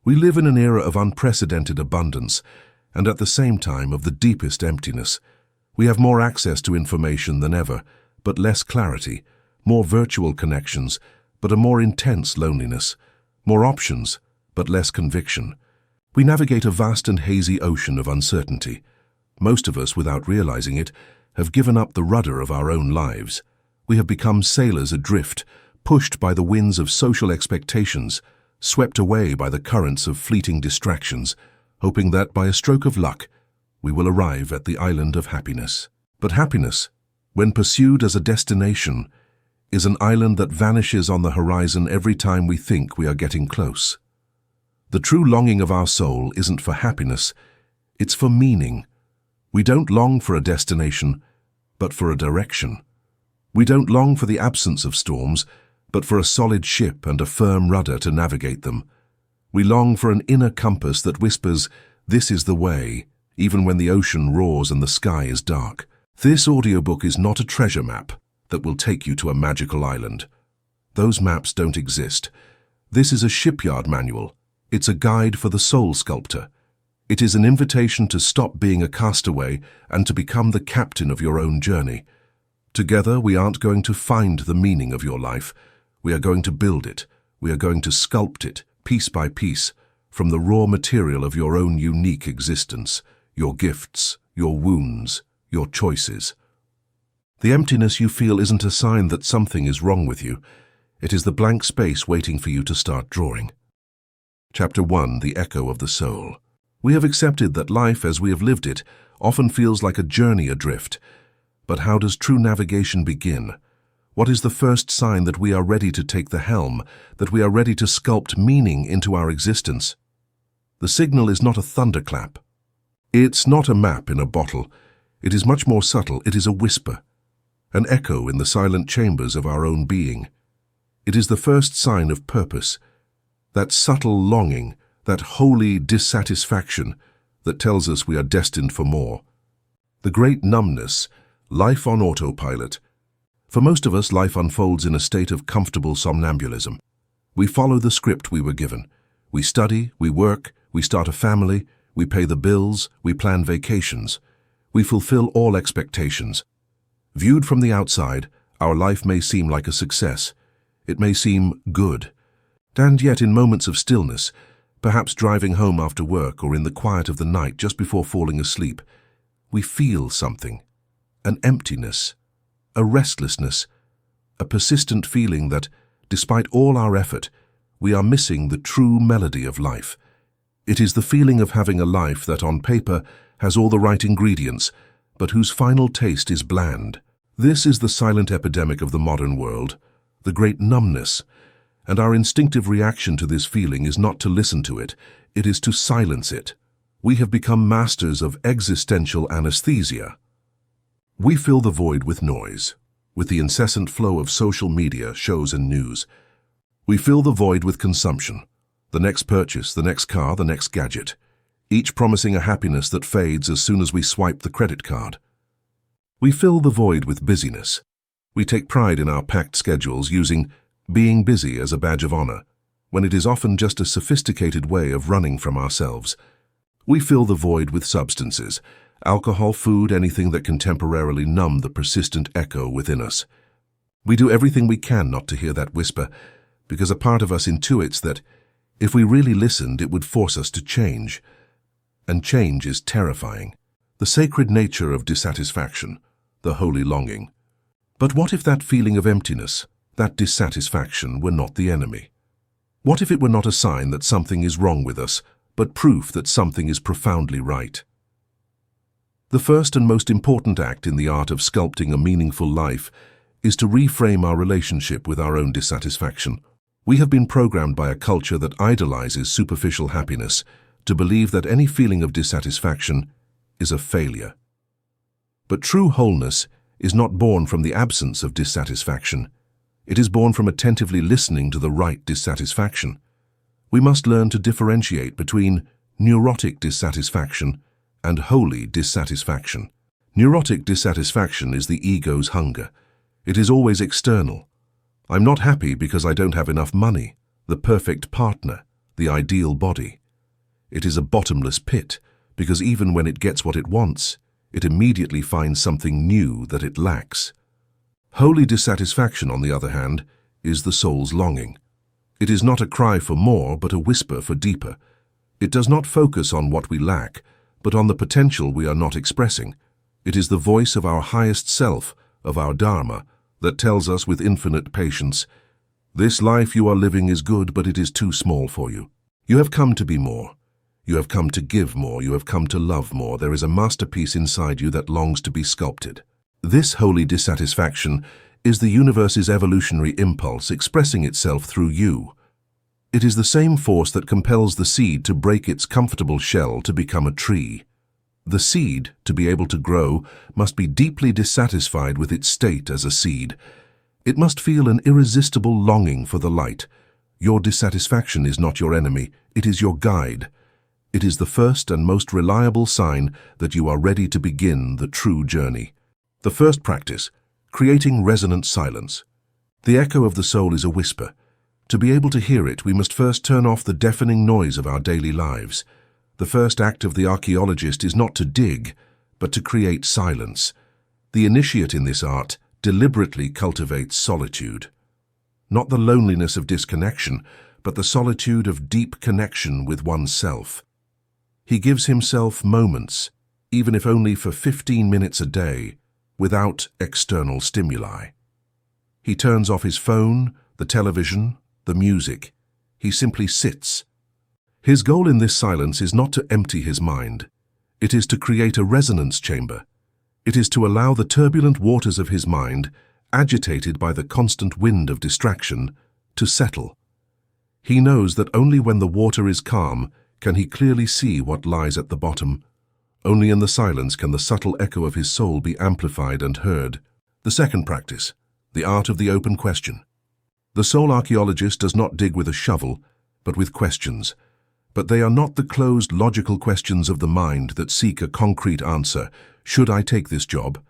We live in an era of unprecedented abundance, and at the same time of the deepest emptiness. We have more access to information than ever, but less clarity, more virtual connections, but a more intense loneliness, more options, but less conviction. We navigate a vast and hazy ocean of uncertainty. Most of us, without realizing it, have given up the rudder of our own lives. We have become sailors adrift, pushed by the winds of social expectations, swept away by the currents of fleeting distractions, hoping that by a stroke of luck, we will arrive at the island of happiness. But happiness, when pursued as a destination, is an island that vanishes on the horizon every time we think we are getting close. The true longing of our soul isn't for happiness, it's for meaning. We don't long for a destination, but for a direction. We don't long for the absence of storms, but for a solid ship and a firm rudder to navigate them. We long for an inner compass that whispers, "This is the way," even when the ocean roars and the sky is dark. This audiobook is not a treasure map that will take you to a magical island. Those maps don't exist. This is a shipyard manual. It's a guide for the soul sculptor. It is an invitation to stop being a castaway and to become the captain of your own journey. Together, we aren't going to find the meaning of your life. We are going to build it. We are going to sculpt it, piece by piece, from the raw material of your own unique existence, your gifts, your wounds, your choices. The emptiness you feel isn't a sign that something is wrong with you. It is the blank space waiting for you to start drawing. Chapter 1: The Echo of the Soul. We have accepted that life as we have lived it often feels like a journey adrift. But how does true navigation begin? What is the first sign that we are ready to take the helm, that we are ready to sculpt meaning into our existence? The signal is not a thunderclap. It's not a map in a bottle. It is much more subtle. It is a whisper, an echo in the silent chambers of our own being. It is the first sign of purpose, that subtle longing, that holy dissatisfaction that tells us we are destined for more. The great numbness, life on autopilot. For most of us, life unfolds in a state of comfortable somnambulism. We follow the script we were given. We study, we work, we start a family, we pay the bills, we plan vacations. We fulfill all expectations. Viewed from the outside, our life may seem like a success. It may seem good. And yet in moments of stillness, perhaps driving home after work or in the quiet of the night just before falling asleep, we feel something, an emptiness, a restlessness, a persistent feeling that, despite all our effort, we are missing the true melody of life. It is the feeling of having a life that on paper has all the right ingredients, but whose final taste is bland. This is the silent epidemic of the modern world, the great numbness, and our instinctive reaction to this feeling is not to listen to it, it is to silence it. We have become masters of existential anesthesia. We fill the void with noise, with the incessant flow of social media, shows and news. We fill the void with consumption, the next purchase, the next car, the next gadget, each promising a happiness that fades as soon as we swipe the credit card. We fill the void with busyness. We take pride in our packed schedules, using being busy as a badge of honor, when it is often just a sophisticated way of running from ourselves. We fill the void with substances, alcohol, food, anything that can temporarily numb the persistent echo within us. We do everything we can not to hear that whisper, because a part of us intuits that, if we really listened, it would force us to change. And change is terrifying. The sacred nature of dissatisfaction, the holy longing. But what if that feeling of emptiness, that dissatisfaction, were not the enemy? What if it were not a sign that something is wrong with us, but proof that something is profoundly right? The first and most important act in the art of sculpting a meaningful life is to reframe our relationship with our own dissatisfaction. We have been programmed by a culture that idolizes superficial happiness to believe that any feeling of dissatisfaction is a failure. But true wholeness is not born from the absence of dissatisfaction. It is born from attentively listening to the right dissatisfaction. We must learn to differentiate between neurotic dissatisfaction and holy dissatisfaction. Neurotic dissatisfaction is the ego's hunger. It is always external. I'm not happy because I don't have enough money, the perfect partner, the ideal body. It is a bottomless pit, because even when it gets what it wants, it immediately finds something new that it lacks. Holy dissatisfaction, on the other hand, is the soul's longing. It is not a cry for more, but a whisper for deeper. It does not focus on what we lack, but on the potential we are not expressing. It is the voice of our highest self, of our Dharma, that tells us with infinite patience, "This life you are living is good, but it is too small for you. You have come to be more. You have come to give more. You have come to love more. There is a masterpiece inside you that longs to be sculpted." This holy dissatisfaction is the universe's evolutionary impulse expressing itself through you. It is the same force that compels the seed to break its comfortable shell to become a tree. The seed, to be able to grow, must be deeply dissatisfied with its state as a seed. It must feel an irresistible longing for the light. Your dissatisfaction is not your enemy, it is your guide. It is the first and most reliable sign that you are ready to begin the true journey. The first practice, creating resonant silence. The echo of the soul is a whisper. To be able to hear it, we must first turn off the deafening noise of our daily lives. The first act of the archaeologist is not to dig, but to create silence. The initiate in this art deliberately cultivates solitude. Not the loneliness of disconnection, but the solitude of deep connection with oneself. He gives himself moments, even if only for 15 minutes a day, without external stimuli. He turns off his phone, the television, the music. He simply sits. His goal in this silence is not to empty his mind. It is to create a resonance chamber. It is to allow the turbulent waters of his mind, agitated by the constant wind of distraction, to settle. He knows that only when the water is calm can he clearly see what lies at the bottom. Only in the silence can the subtle echo of his soul be amplified and heard. The second practice, the art of the open question. The soul archaeologist does not dig with a shovel, but with questions. But they are not the closed, logical questions of the mind that seek a concrete answer. Should I take this job?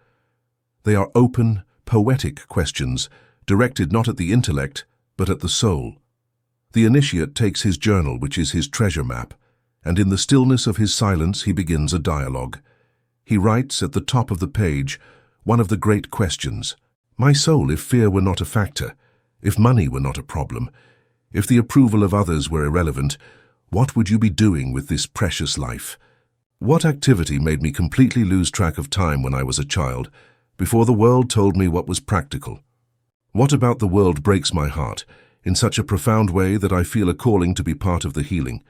They are open, poetic questions, directed not at the intellect, but at the soul. The initiate takes his journal, which is his treasure map, and in the stillness of his silence he begins a dialogue. He writes at the top of the page one of the great questions. My soul, if fear were not a factor, if money were not a problem, if the approval of others were irrelevant, what would you be doing with this precious life? What activity made me completely lose track of time when I was a child, before the world told me what was practical? What about the world breaks my heart in such a profound way that I feel a calling to be part of the healing?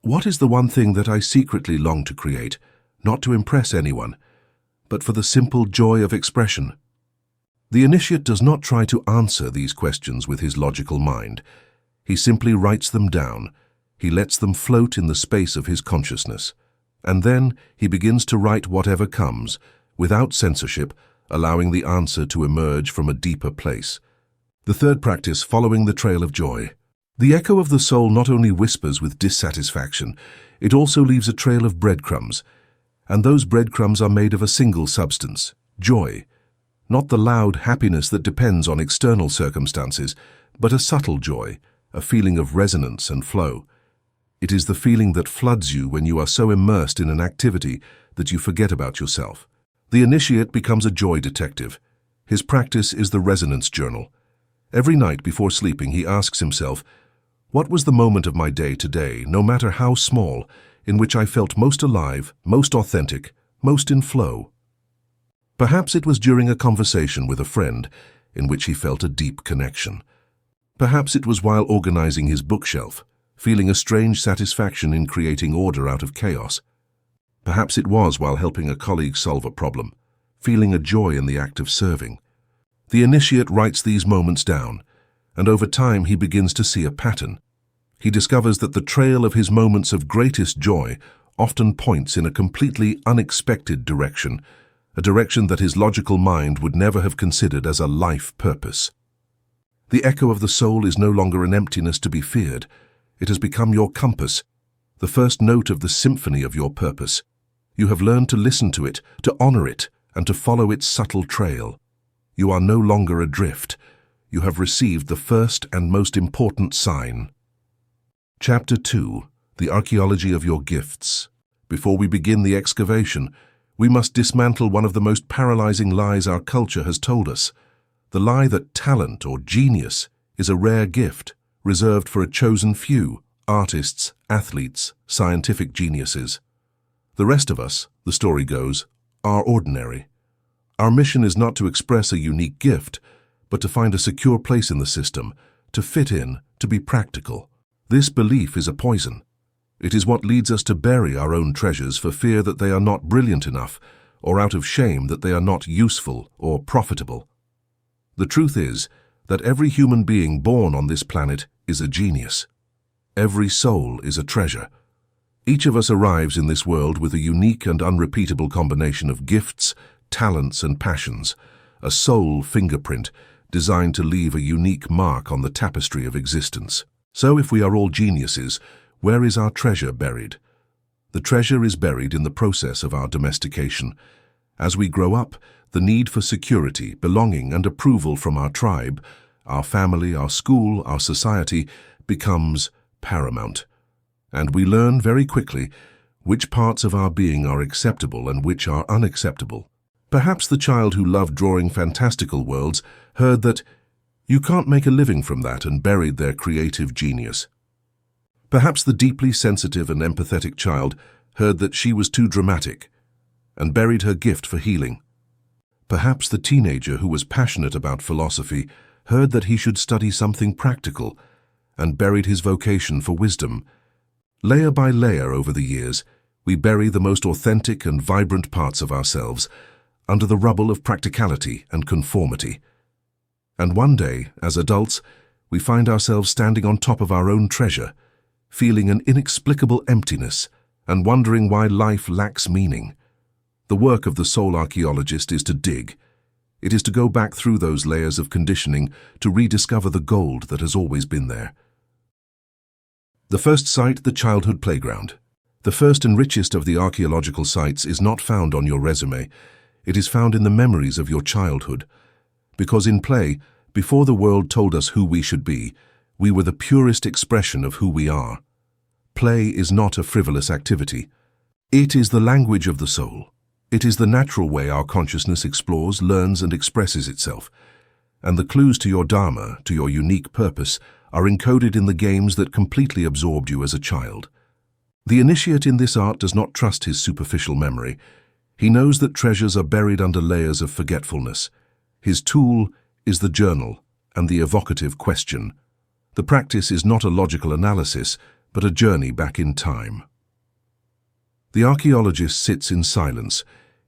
What is the one thing that I secretly long to create, not to impress anyone, but for the simple joy of expression? The initiate does not try to answer these questions with his logical mind. He simply writes them down. He lets them float in the space of his consciousness. And then he begins to write whatever comes, without censorship, allowing the answer to emerge from a deeper place. The third practice, following the trail of joy. The echo of the soul not only whispers with dissatisfaction, it also leaves a trail of breadcrumbs. And those breadcrumbs are made of a single substance, joy. Not the loud happiness that depends on external circumstances, but a subtle joy, a feeling of resonance and flow. It is the feeling that floods you when you are so immersed in an activity that you forget about yourself. The initiate becomes a joy detective. His practice is the resonance journal. Every night before sleeping, he asks himself, what was the moment of my day today, no matter how small, in which I felt most alive, most authentic, most in flow? Perhaps it was during a conversation with a friend in which he felt a deep connection. Perhaps it was while organizing his bookshelf, feeling a strange satisfaction in creating order out of chaos. Perhaps it was while helping a colleague solve a problem, feeling a joy in the act of serving. The initiate writes these moments down, and over time he begins to see a pattern. He discovers that the trail of his moments of greatest joy often points in a completely unexpected direction, a direction that his logical mind would never have considered as a life purpose. The echo of the soul is no longer an emptiness to be feared. It has become your compass, the first note of the symphony of your purpose. You have learned to listen to it, to honor it, and to follow its subtle trail. You are no longer adrift. You have received the first and most important sign. Chapter 2. The Archaeology of Your Gifts. Before we begin the excavation, we must dismantle one of the most paralyzing lies our culture has told us. The lie that talent or genius is a rare gift, reserved for a chosen few, artists, athletes, scientific geniuses. The rest of us, the story goes, are ordinary. Our mission is not to express a unique gift, but to find a secure place in the system, to fit in, to be practical. This belief is a poison. It is what leads us to bury our own treasures for fear that they are not brilliant enough, or out of shame that they are not useful or profitable. The truth is that every human being born on this planet is a genius. Every soul is a treasure. Each of us arrives in this world with a unique and unrepeatable combination of gifts, talents, and passions, a soul fingerprint designed to leave a unique mark on the tapestry of existence. So if we are all geniuses, where is our treasure buried? The treasure is buried in the process of our domestication. As we grow up, the need for security, belonging, and approval from our tribe, our family, our school, our society, becomes paramount. And we learn very quickly which parts of our being are acceptable and which are unacceptable. Perhaps the child who loved drawing fantastical worlds heard that you can't make a living from that and buried their creative genius. Perhaps the deeply sensitive and empathetic child heard that she was too dramatic and buried her gift for healing. Perhaps the teenager who was passionate about philosophy heard that he should study something practical and buried his vocation for wisdom. Layer by layer over the years, we bury the most authentic and vibrant parts of ourselves under the rubble of practicality and conformity. And one day, as adults, we find ourselves standing on top of our own treasure, feeling an inexplicable emptiness and wondering why life lacks meaning. The work of the soul archaeologist is to dig. It is to go back through those layers of conditioning to rediscover the gold that has always been there. The first site, the childhood playground. The first and richest of the archaeological sites is not found on your resume. It is found in the memories of your childhood. Because in play, before the world told us who we should be, we were the purest expression of who we are. Play is not a frivolous activity. It is the language of the soul. It is the natural way our consciousness explores, learns, and expresses itself. And the clues to your dharma, to your unique purpose, are encoded in the games that completely absorbed you as a child. The initiate in this art does not trust his superficial memory. He knows that treasures are buried under layers of forgetfulness. His tool is the journal and the evocative question. The practice is not a logical analysis, but a journey back in time. The archaeologist sits in silence.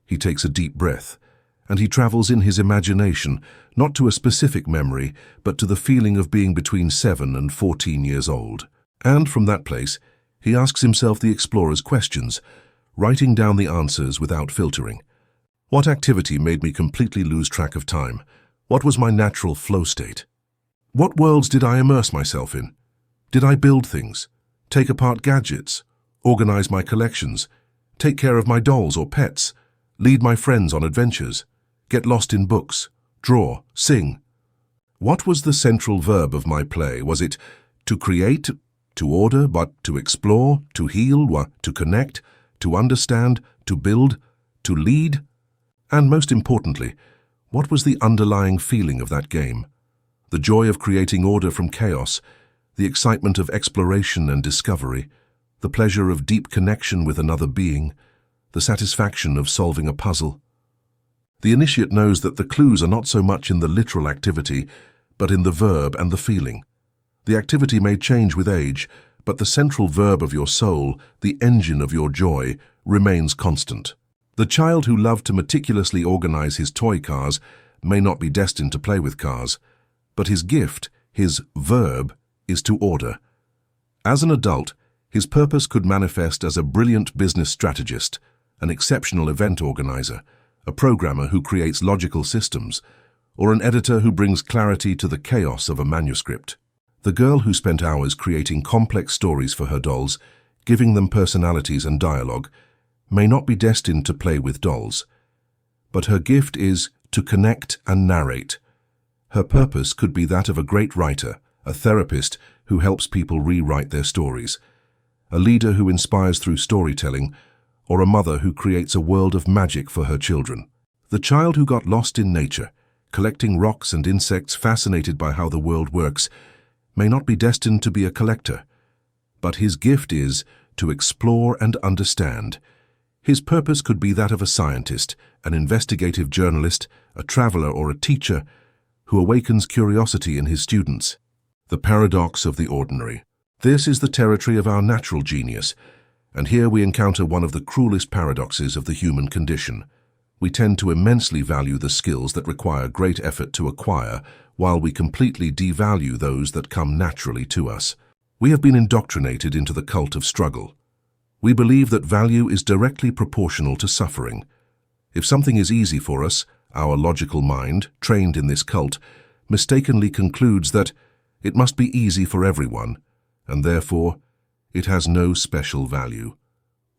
He takes a deep breath, and he travels in his imagination, not to a specific memory, but to the feeling of being between 7 and 14 years old. And from that place, he asks himself the explorer's questions, writing down the answers without filtering. What activity made me completely lose track of time? What was my natural flow state? What worlds did I immerse myself in? Did I build things, take apart gadgets, organize my collections, take care of my dolls or pets, lead my friends on adventures, get lost in books, draw, sing? What was the central verb of my play? Was it to create, to order, but to explore, to heal, to connect, to understand, to build, to lead? And most importantly, what was the underlying feeling of that game? The joy of creating order from chaos, the excitement of exploration and discovery, the pleasure of deep connection with another being, the satisfaction of solving a puzzle. The initiate knows that the clues are not so much in the literal activity, but in the verb and the feeling. The activity may change with age, but the central verb of your soul, the engine of your joy, remains constant. The child who loved to meticulously organize his toy cars may not be destined to play with cars, but his gift, his verb, is to order. As an adult, his purpose could manifest as a brilliant business strategist, an exceptional event organizer, a programmer who creates logical systems, or an editor who brings clarity to the chaos of a manuscript. The girl who spent hours creating complex stories for her dolls, giving them personalities and dialogue, may not be destined to play with dolls, but her gift is to connect and narrate. Her purpose could be that of a great writer, a therapist who helps people rewrite their stories, a leader who inspires through storytelling, or a mother who creates a world of magic for her children. The child who got lost in nature, collecting rocks and insects, fascinated by how the world works, may not be destined to be a collector, but his gift is to explore and understand. His purpose could be that of a scientist, an investigative journalist, a traveler, or a teacher who awakens curiosity in his students. The paradox of the ordinary. This is the territory of our natural genius, and here we encounter one of the cruelest paradoxes of the human condition. We tend to immensely value the skills that require great effort to acquire, while we completely devalue those that come naturally to us. We have been indoctrinated into the cult of struggle. We believe that value is directly proportional to suffering. If something is easy for us, our logical mind, trained in this cult, mistakenly concludes that it must be easy for everyone, and therefore it has no special value.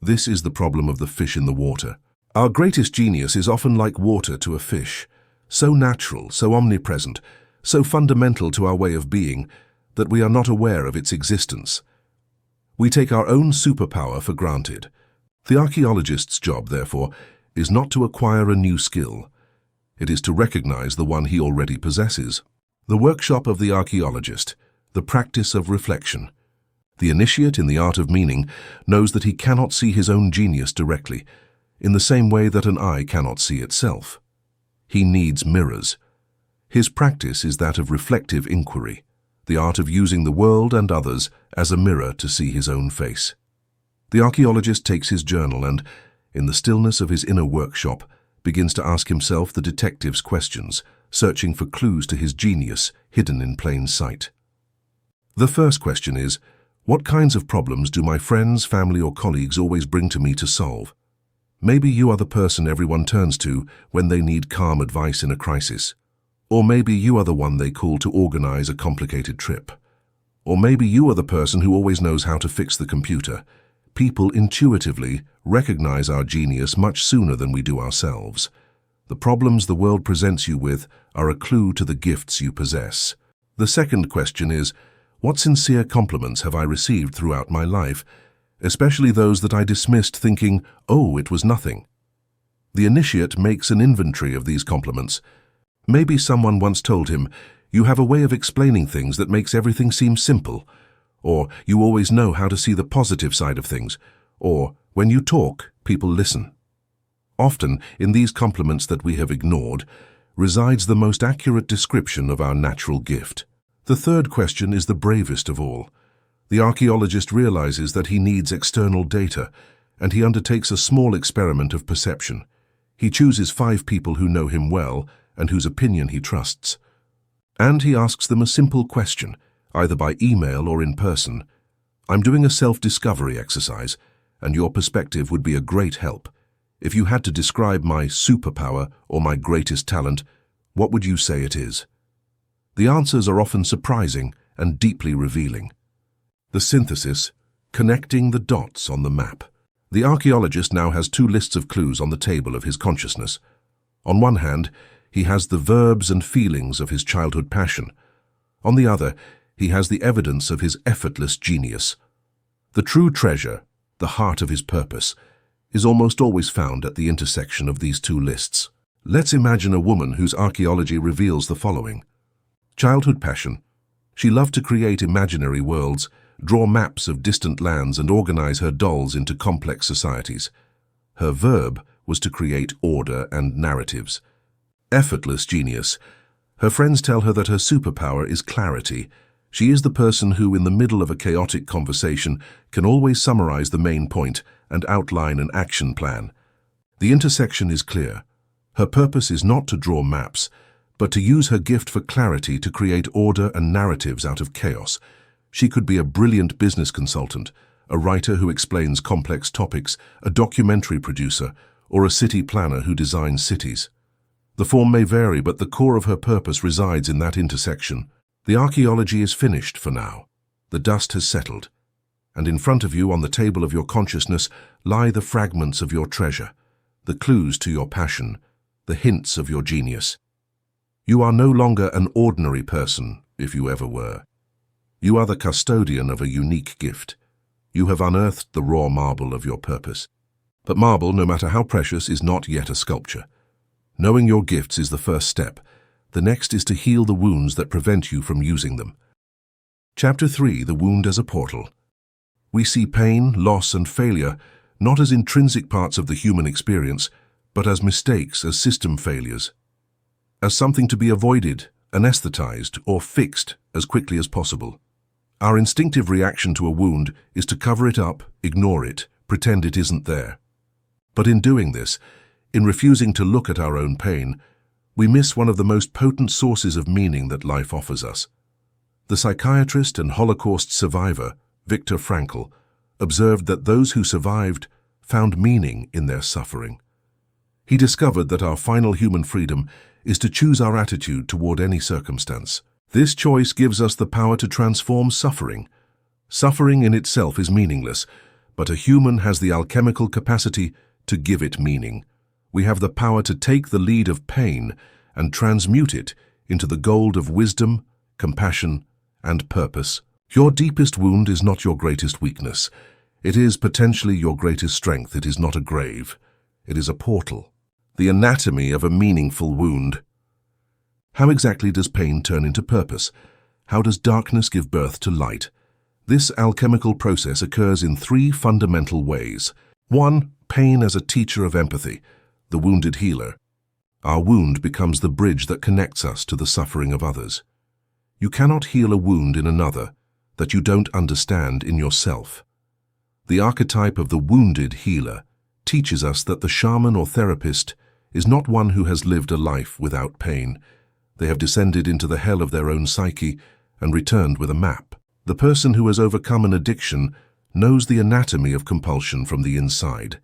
This is the problem of the fish in the water. Our greatest genius is often like water to a fish, so natural, so omnipresent, so fundamental to our way of being that we are not aware of its existence. We take our own superpower for granted. The archaeologist's job, therefore, is not to acquire a new skill. It is to recognize the one he already possesses. The workshop of the archaeologist, the practice of reflection. The initiate in the art of meaning knows that he cannot see his own genius directly, in the same way that an eye cannot see itself. He needs mirrors. His practice is that of reflective inquiry, the art of using the world and others as a mirror to see his own face. The archaeologist takes his journal and, in the stillness of his inner workshop, begins to ask himself the detective's questions, searching for clues to his genius hidden in plain sight. The first question is, what kinds of problems do my friends, family, or colleagues always bring to me to solve? Maybe you are the person everyone turns to when they need calm advice in a crisis. Or maybe you are the one they call to organize a complicated trip. Or maybe you are the person who always knows how to fix the computer. People intuitively recognize our genius much sooner than we do ourselves. The problems the world presents you with are a clue to the gifts you possess. The second question is, what sincere compliments have I received throughout my life, especially those that I dismissed thinking, oh, it was nothing? The initiate makes an inventory of these compliments. Maybe someone once told him, you have a way of explaining things that makes everything seem simple, or you always know how to see the positive side of things, or when you talk, people listen. Often, in these compliments that we have ignored, resides the most accurate description of our natural gift. The third question is the bravest of all. The archaeologist realizes that he needs external data, and he undertakes a small experiment of perception. He chooses 5 people who know him well and whose opinion he trusts. And he asks them a simple question, either by email or in person. I'm doing a self-discovery exercise, and your perspective would be a great help. If you had to describe my superpower or my greatest talent, what would you say it is? The answers are often surprising and deeply revealing. The synthesis, connecting the dots on the map. The archaeologist now has 2 lists of clues on the table of his consciousness. On one hand, he has the verbs and feelings of his childhood passion. On the other, he has the evidence of his effortless genius. The true treasure, the heart of his purpose, is almost always found at the intersection of these 2 lists. Let's imagine a woman whose archaeology reveals the following. Childhood passion. She loved to create imaginary worlds, draw maps of distant lands, and organize her dolls into complex societies. Her verb was to create order and narratives. Effortless genius. Her friends tell her that her superpower is clarity. She is the person who, in the middle of a chaotic conversation, can always summarize the main point and outline an action plan. The intersection is clear. Her purpose is not to draw maps, but to use her gift for clarity to create order and narratives out of chaos. She could be a brilliant business consultant, a writer who explains complex topics, a documentary producer, or a city planner who designs cities. The form may vary, but the core of her purpose resides in that intersection. The archaeology is finished for now. The dust has settled, and in front of you on the table of your consciousness lie the fragments of your treasure, the clues to your passion, the hints of your genius. You are no longer an ordinary person, if you ever were. You are the custodian of a unique gift. You have unearthed the raw marble of your purpose. But marble, no matter how precious, is not yet a sculpture. Knowing your gifts is the first step. The next is to heal the wounds that prevent you from using them. Chapter 3. The Wound as a Portal. We see pain, loss, and failure not as intrinsic parts of the human experience, but as mistakes, as system failures, as something to be avoided, anesthetized, or fixed as quickly as possible. Our instinctive reaction to a wound is to cover it up, ignore it, pretend it isn't there. But in doing this, in refusing to look at our own pain, we miss one of the most potent sources of meaning that life offers us. The psychiatrist and Holocaust survivor, Viktor Frankl, observed that those who survived found meaning in their suffering. He discovered that our final human freedom is to choose our attitude toward any circumstance. This choice gives us the power to transform suffering. Suffering in itself is meaningless, but a human has the alchemical capacity to give it meaning. We have the power to take the lead of pain and transmute it into the gold of wisdom, compassion, and purpose. Your deepest wound is not your greatest weakness. It is potentially your greatest strength. It is not a grave. It is a portal. The anatomy of a meaningful wound. How exactly does pain turn into purpose? How does darkness give birth to light? This alchemical process occurs in 3 fundamental ways. 1. Pain as a teacher of empathy, the wounded healer. Our wound becomes the bridge that connects us to the suffering of others. You cannot heal a wound in another that you don't understand in yourself. The archetype of the wounded healer teaches us that the shaman or therapist is not one who has lived a life without pain. They have descended into the hell of their own psyche and returned with a map. The person who has overcome an addiction knows the anatomy of compulsion from the inside.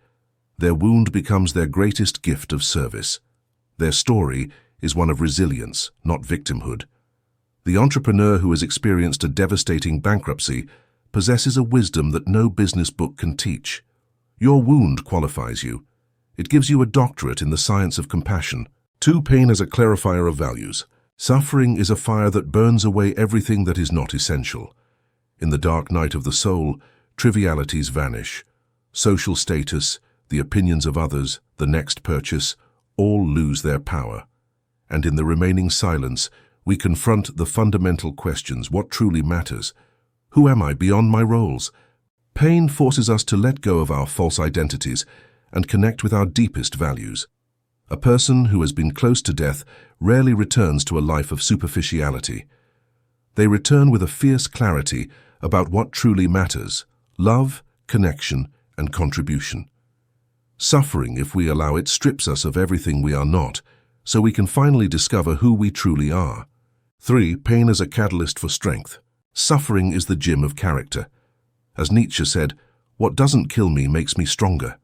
Their wound becomes their greatest gift of service. Their story is one of resilience, not victimhood. The entrepreneur who has experienced a devastating bankruptcy possesses a wisdom that no business book can teach. Your wound qualifies you. It gives you a doctorate in the science of compassion. 2. Pain as a clarifier of values. Suffering is a fire that burns away everything that is not essential. In the dark night of the soul, trivialities vanish. Social status, the opinions of others, the next purchase, all lose their power. And in the remaining silence, we confront the fundamental questions: what truly matters? Who am I beyond my roles? Pain forces us to let go of our false identities and connect with our deepest values. A person who has been close to death rarely returns to a life of superficiality. They return with a fierce clarity about what truly matters: love, connection, and contribution. Suffering, if we allow it, strips us of everything we are not, so we can finally discover who we truly are. 3. Pain as a catalyst for strength. Suffering is the gym of character. As Nietzsche said, "What doesn't kill me makes me stronger."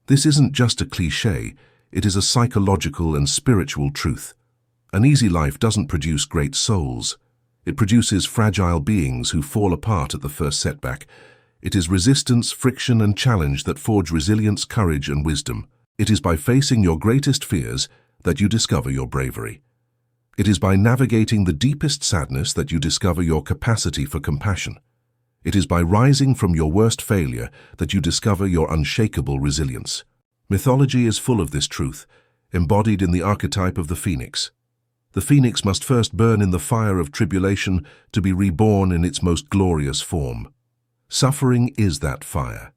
This isn't just a cliché, it is a psychological and spiritual truth. An easy life doesn't produce great souls. It produces fragile beings who fall apart at the first setback. It is resistance, friction, and challenge that forge resilience, courage, and wisdom. It is by facing your greatest fears that you discover your bravery. It is by navigating the deepest sadness that you discover your capacity for compassion. It is by rising from your worst failure that you discover your unshakable resilience. Mythology is full of this truth, embodied in the archetype of the phoenix. The phoenix must first burn in the fire of tribulation to be reborn in its most glorious form. Suffering is that fire.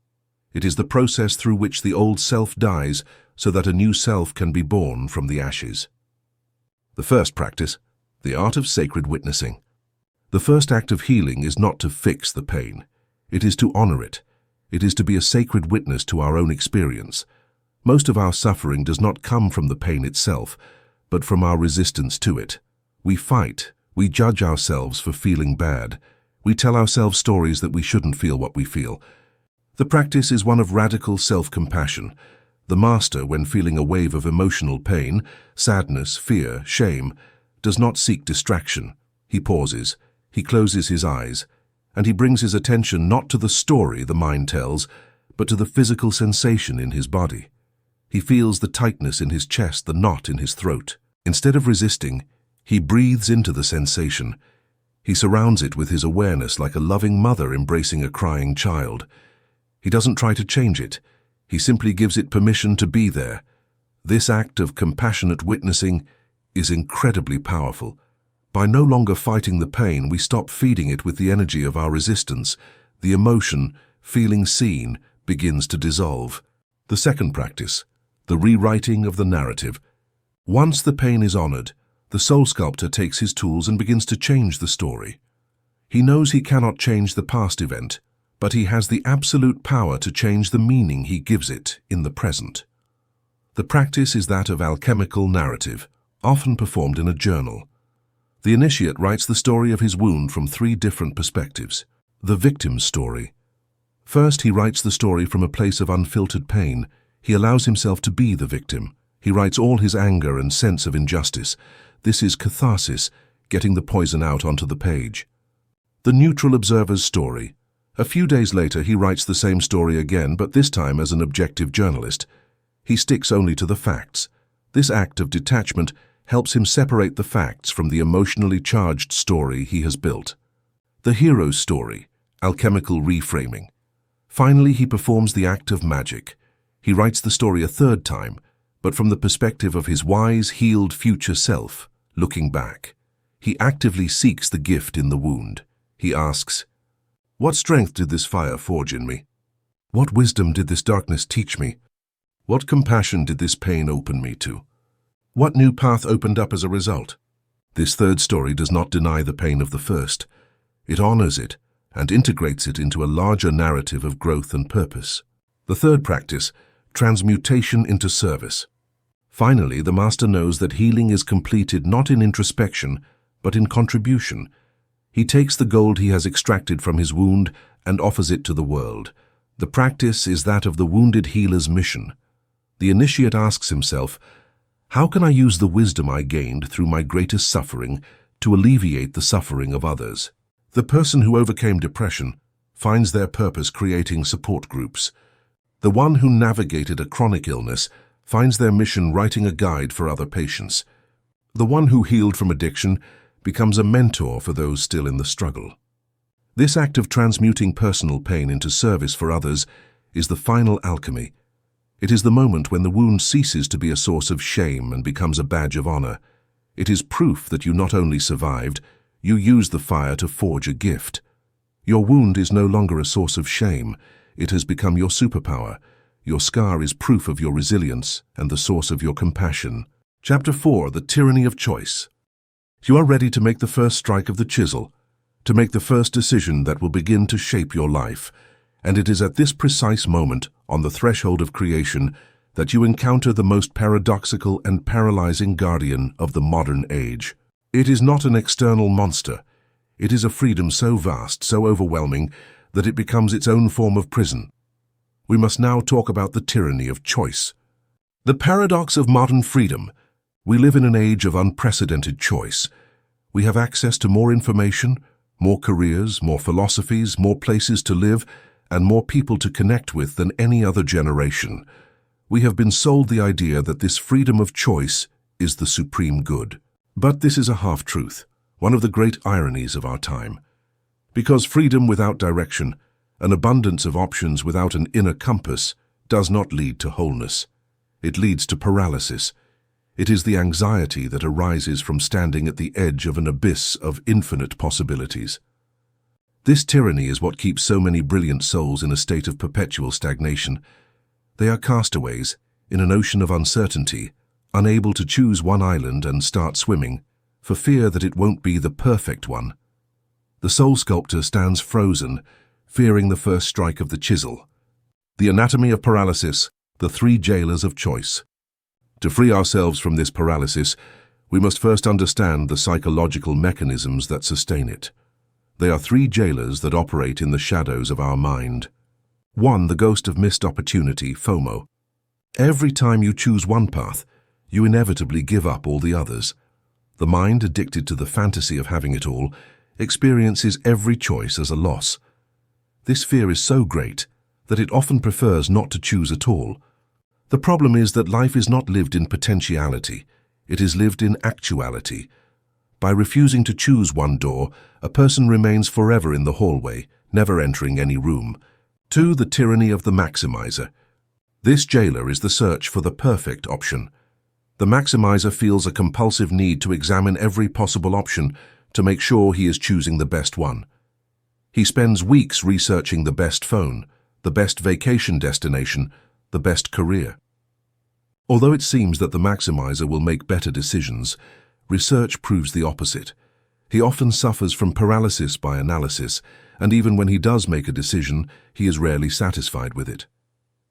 It is the process through which the old self dies so that a new self can be born from the ashes. The first practice, the art of sacred witnessing. The first act of healing is not to fix the pain. It is to honor it. It is to be a sacred witness to our own experience. Most of our suffering does not come from the pain itself, but from our resistance to it. We fight. We judge ourselves for feeling bad. We tell ourselves stories that we shouldn't feel what we feel. The practice is one of radical self-compassion. The master, when feeling a wave of emotional pain, sadness, fear, shame, does not seek distraction. He pauses, he closes his eyes, and he brings his attention not to the story the mind tells, but to the physical sensation in his body. He feels the tightness in his chest, the knot in his throat. Instead of resisting, he breathes into the sensation. He surrounds it with his awareness like a loving mother embracing a crying child. He doesn't try to change it. He simply gives it permission to be there. This act of compassionate witnessing is incredibly powerful. By no longer fighting the pain, we stop feeding it with the energy of our resistance. The emotion, feeling seen, begins to dissolve. The second practice, the rewriting of the narrative. Once the pain is honored, the soul sculptor takes his tools and begins to change the story. He knows he cannot change the past event, but he has the absolute power to change the meaning he gives it in the present. The practice is that of alchemical narrative, often performed in a journal. The initiate writes the story of his wound from 3 different perspectives. The victim's story. First, he writes the story from a place of unfiltered pain. He allows himself to be the victim. He writes all his anger and sense of injustice. This is catharsis, getting the poison out onto the page. The neutral observer's story. A few days later, he writes the same story again, but this time as an objective journalist. He sticks only to the facts. This act of detachment helps him separate the facts from the emotionally charged story he has built. The hero's story, alchemical reframing. Finally, he performs the act of magic. He writes the story a 3rd time, but from the perspective of his wise, healed future self, looking back. He actively seeks the gift in the wound. He asks, "What strength did this fire forge in me? What wisdom did this darkness teach me? What compassion did this pain open me to? What new path opened up as a result?" This 3rd story does not deny the pain of the first. It honors it and integrates it into a larger narrative of growth and purpose. The 3rd practice, transmutation into service. Finally, the master knows that healing is completed not in introspection, but in contribution. He takes the gold he has extracted from his wound and offers it to the world. The practice is that of the wounded healer's mission. The initiate asks himself, how can I use the wisdom I gained through my greatest suffering to alleviate the suffering of others? The person who overcame depression finds their purpose creating support groups. The one who navigated a chronic illness finds their mission writing a guide for other patients. The one who healed from addiction becomes a mentor for those still in the struggle. This act of transmuting personal pain into service for others is the final alchemy. It is the moment when the wound ceases to be a source of shame and becomes a badge of honor. It is proof that you not only survived, you used the fire to forge a gift. Your wound is no longer a source of shame. It has become your superpower. Your scar is proof of your resilience and the source of your compassion. Chapter 4, The Tyranny of Choice. You are ready to make the first strike of the chisel, to make the first decision that will begin to shape your life. And it is at this precise moment, on the threshold of creation, that you encounter the most paradoxical and paralyzing guardian of the modern age. It is not an external monster. It is a freedom so vast, so overwhelming, that it becomes its own form of prison. We must now talk about the tyranny of choice. The paradox of modern freedom. We live in an age of unprecedented choice. We have access to more information, more careers, more philosophies, more places to live, and more people to connect with than any other generation. We have been sold the idea that this freedom of choice is the supreme good. But this is a half-truth, one of the great ironies of our time. Because freedom without direction, an abundance of options without an inner compass, does not lead to wholeness. It leads to paralysis. It is the anxiety that arises from standing at the edge of an abyss of infinite possibilities. This tyranny is what keeps so many brilliant souls in a state of perpetual stagnation. They are castaways in an ocean of uncertainty, unable to choose one island and start swimming, for fear that it won't be the perfect one. The soul sculptor stands frozen, fearing the first strike of the chisel. The anatomy of paralysis, the 3 jailers of choice. To free ourselves from this paralysis, we must first understand the psychological mechanisms that sustain it. They are 3 jailers that operate in the shadows of our mind. 1, the ghost of missed opportunity, FOMO. Every time you choose one path, you inevitably give up all the others. The mind, addicted to the fantasy of having it all, experiences every choice as a loss. This fear is so great that it often prefers not to choose at all. The problem is that life is not lived in potentiality, it is lived in actuality. By refusing to choose one door, a person remains forever in the hallway, never entering any room. 2. The tyranny of the maximizer. This jailer is the search for the perfect option. The maximizer feels a compulsive need to examine every possible option to make sure he is choosing the best one. He spends weeks researching the best phone, the best vacation destination, the best career. Although it seems that the maximizer will make better decisions, research proves the opposite. He often suffers from paralysis by analysis, and even when he does make a decision, he is rarely satisfied with it.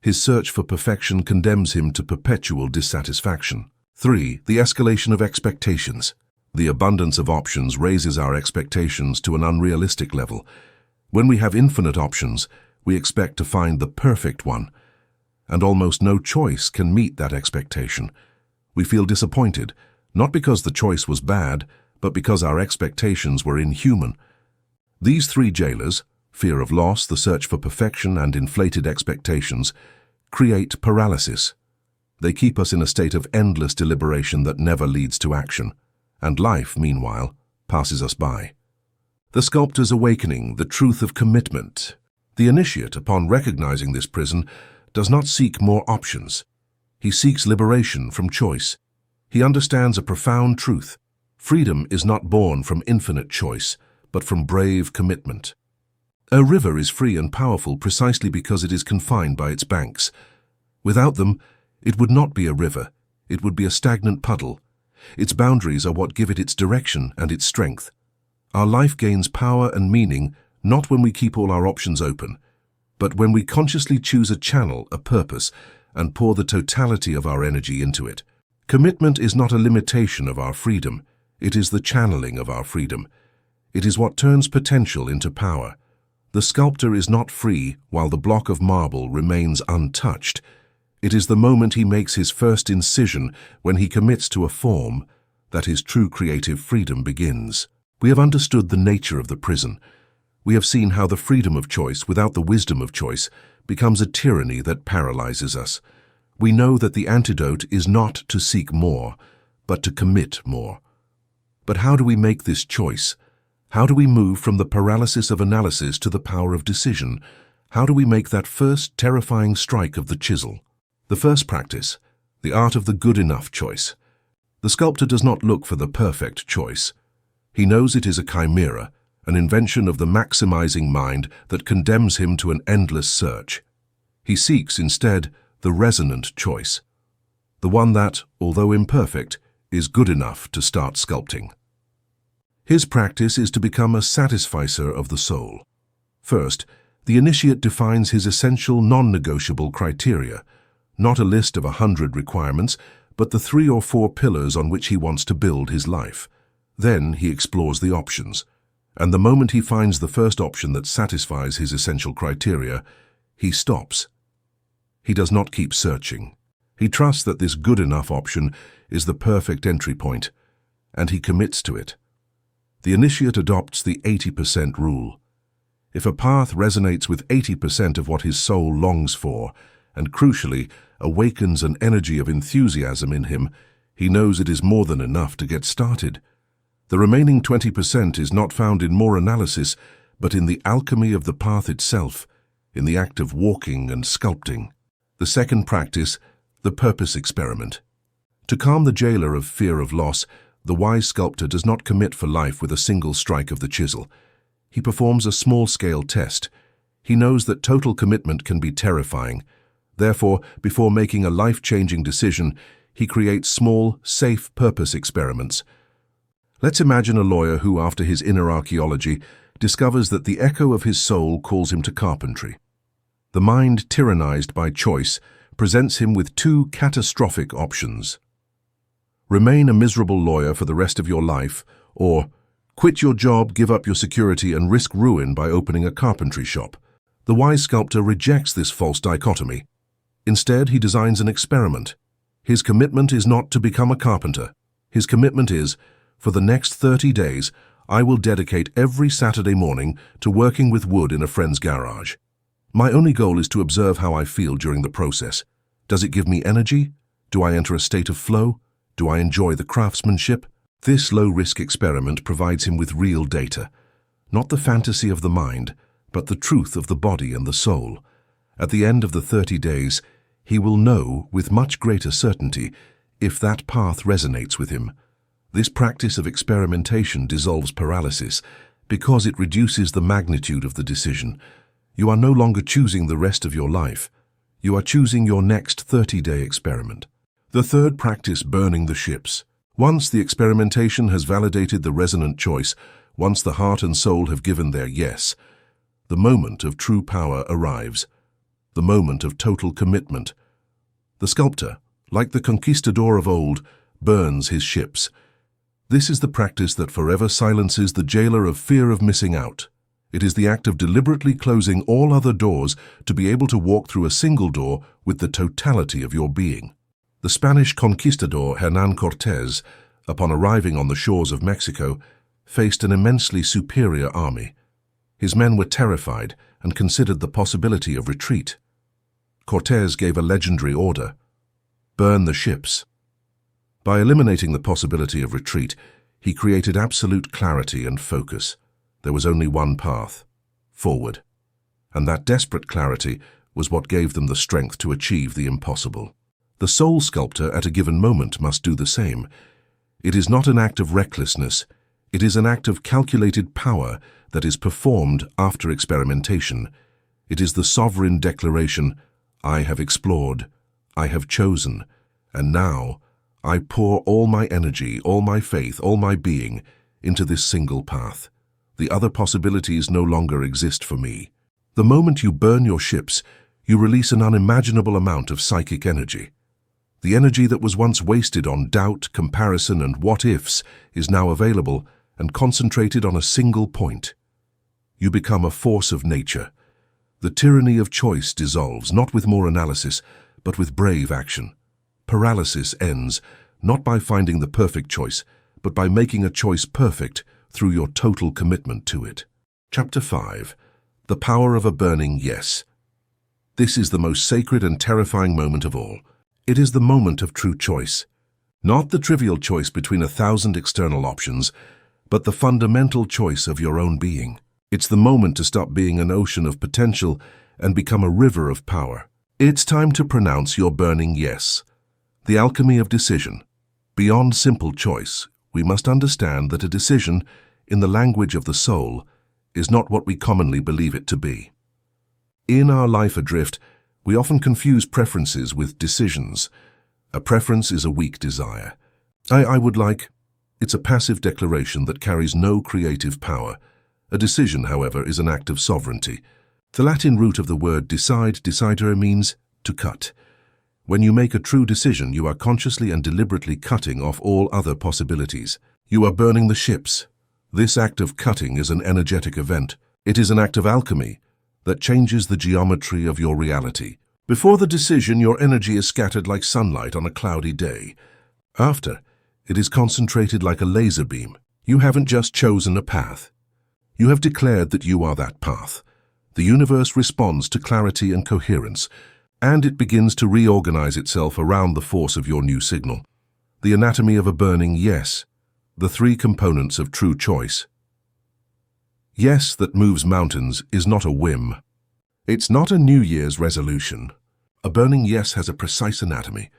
His search for perfection condemns him to perpetual dissatisfaction. 3. The escalation of expectations. The abundance of options raises our expectations to an unrealistic level. When we have infinite options, we expect to find the perfect one, and almost no choice can meet that expectation. We feel disappointed, not because the choice was bad, but because our expectations were inhuman. These 3 jailers, fear of loss, the search for perfection, and inflated expectations, create paralysis. They keep us in a state of endless deliberation that never leads to action, and life, meanwhile, passes us by. The sculptor's awakening, the truth of commitment. The initiate, upon recognizing this prison, does not seek more options. He seeks liberation from choice. He understands a profound truth. Freedom is not born from infinite choice, but from brave commitment. A river is free and powerful precisely because it is confined by its banks. Without them, it would not be a river. It would be a stagnant puddle. Its boundaries are what give it its direction and its strength. Our life gains power and meaning not when we keep all our options open, but when we consciously choose a channel, a purpose, and pour the totality of our energy into it. Commitment is not a limitation of our freedom. It is the channeling of our freedom. It is what turns potential into power. The sculptor is not free while the block of marble remains untouched. It is the moment he makes his first incision, when he commits to a form, that his true creative freedom begins. We have understood the nature of the prison. We have seen how the freedom of choice without the wisdom of choice becomes a tyranny that paralyzes us. We know that the antidote is not to seek more, but to commit more. But how do we make this choice? How do we move from the paralysis of analysis to the power of decision? How do we make that first terrifying strike of the chisel? The first practice, the art of the good enough choice. The sculptor does not look for the perfect choice. He knows it is a chimera, an invention of the maximizing mind that condemns him to an endless search. He seeks, instead, the resonant choice, the one that, although imperfect, is good enough to start sculpting. His practice is to become a satisficer of the soul. First, the initiate defines his essential non-negotiable criteria, not a list of 100 requirements, but the 3 or 4 pillars on which he wants to build his life. Then he explores the options, and the moment he finds the first option that satisfies his essential criteria, he stops. He does not keep searching. He trusts that this good enough option is the perfect entry point, and he commits to it. The initiate adopts the 80% rule. If a path resonates with 80% of what his soul longs for, and crucially, awakens an energy of enthusiasm in him, he knows it is more than enough to get started. The remaining 20% is not found in more analysis, but in the alchemy of the path itself, in the act of walking and sculpting. The second practice, the purpose experiment. To calm the jailer of fear of loss, the wise sculptor does not commit for life with a single strike of the chisel. He performs a small-scale test. He knows that total commitment can be terrifying. Therefore, before making a life-changing decision, he creates small, safe purpose experiments. Let's imagine a lawyer who, after his inner archaeology, discovers that the echo of his soul calls him to carpentry. The mind, tyrannized by choice, presents him with 2 catastrophic options. Remain a miserable lawyer for the rest of your life, or quit your job, give up your security, and risk ruin by opening a carpentry shop. The wise sculptor rejects this false dichotomy. Instead, he designs an experiment. His commitment is not to become a carpenter. His commitment is, for the next 30 days, I will dedicate every Saturday morning to working with wood in a friend's garage. My only goal is to observe how I feel during the process. Does it give me energy? Do I enter a state of flow? Do I enjoy the craftsmanship? This low-risk experiment provides him with real data, not the fantasy of the mind, but the truth of the body and the soul. At the end of the 30 days, he will know with much greater certainty if that path resonates with him. This practice of experimentation dissolves paralysis because it reduces the magnitude of the decision. You are no longer choosing the rest of your life. You are choosing your next 30-day experiment. The third practice, burning the ships. Once the experimentation has validated the resonant choice, once the heart and soul have given their yes, the moment of true power arrives, the moment of total commitment. The sculptor, like the conquistador of old, burns his ships. This is the practice that forever silences the jailer of fear of missing out. It is the act of deliberately closing all other doors to be able to walk through a single door with the totality of your being. The Spanish conquistador Hernán Cortés, upon arriving on the shores of Mexico, faced an immensely superior army. His men were terrified and considered the possibility of retreat. Cortés gave a legendary order: burn the ships. By eliminating the possibility of retreat, he created absolute clarity and focus. There was only one path: forward. And that desperate clarity was what gave them the strength to achieve the impossible. The soul sculptor at a given moment must do the same. It is not an act of recklessness. It is an act of calculated power that is performed after experimentation. It is the sovereign declaration: I have explored, I have chosen, and now I pour all my energy, all my faith, all my being into this single path. The other possibilities no longer exist for me. The moment you burn your ships, you release an unimaginable amount of psychic energy. The energy that was once wasted on doubt, comparison, and what-ifs is now available and concentrated on a single point. You become a force of nature. The tyranny of choice dissolves, not with more analysis, but with brave action. Paralysis ends, not by finding the perfect choice, but by making a choice perfect through your total commitment to it. Chapter 5. The Power of a Burning Yes. This is the most sacred and terrifying moment of all. It is the moment of true choice. Not the trivial choice between 1,000 external options, but the fundamental choice of your own being. It's the moment to stop being an ocean of potential and become a river of power. It's time to pronounce your burning yes. The alchemy of decision. Beyond simple choice, we must understand that a decision, in the language of the soul, is not what we commonly believe it to be. In our life adrift, we often confuse preferences with decisions. A preference is a weak desire. I would like. It's a passive declaration that carries no creative power. A decision, however, is an act of sovereignty. The Latin root of the word decidere means to cut. When you make a true decision, you are consciously and deliberately cutting off all other possibilities. You are burning the ships. This act of cutting is an energetic event. It is an act of alchemy that changes the geometry of your reality. Before the decision, your energy is scattered like sunlight on a cloudy day. After, it is concentrated like a laser beam. You haven't just chosen a path. You have declared that you are that path. The universe responds to clarity and coherence, and it begins to reorganize itself around the force of your new signal. The anatomy of a burning yes. The three components of true choice. Yes that moves mountains is not a whim. It's not a New Year's resolution. A burning yes has a precise anatomy.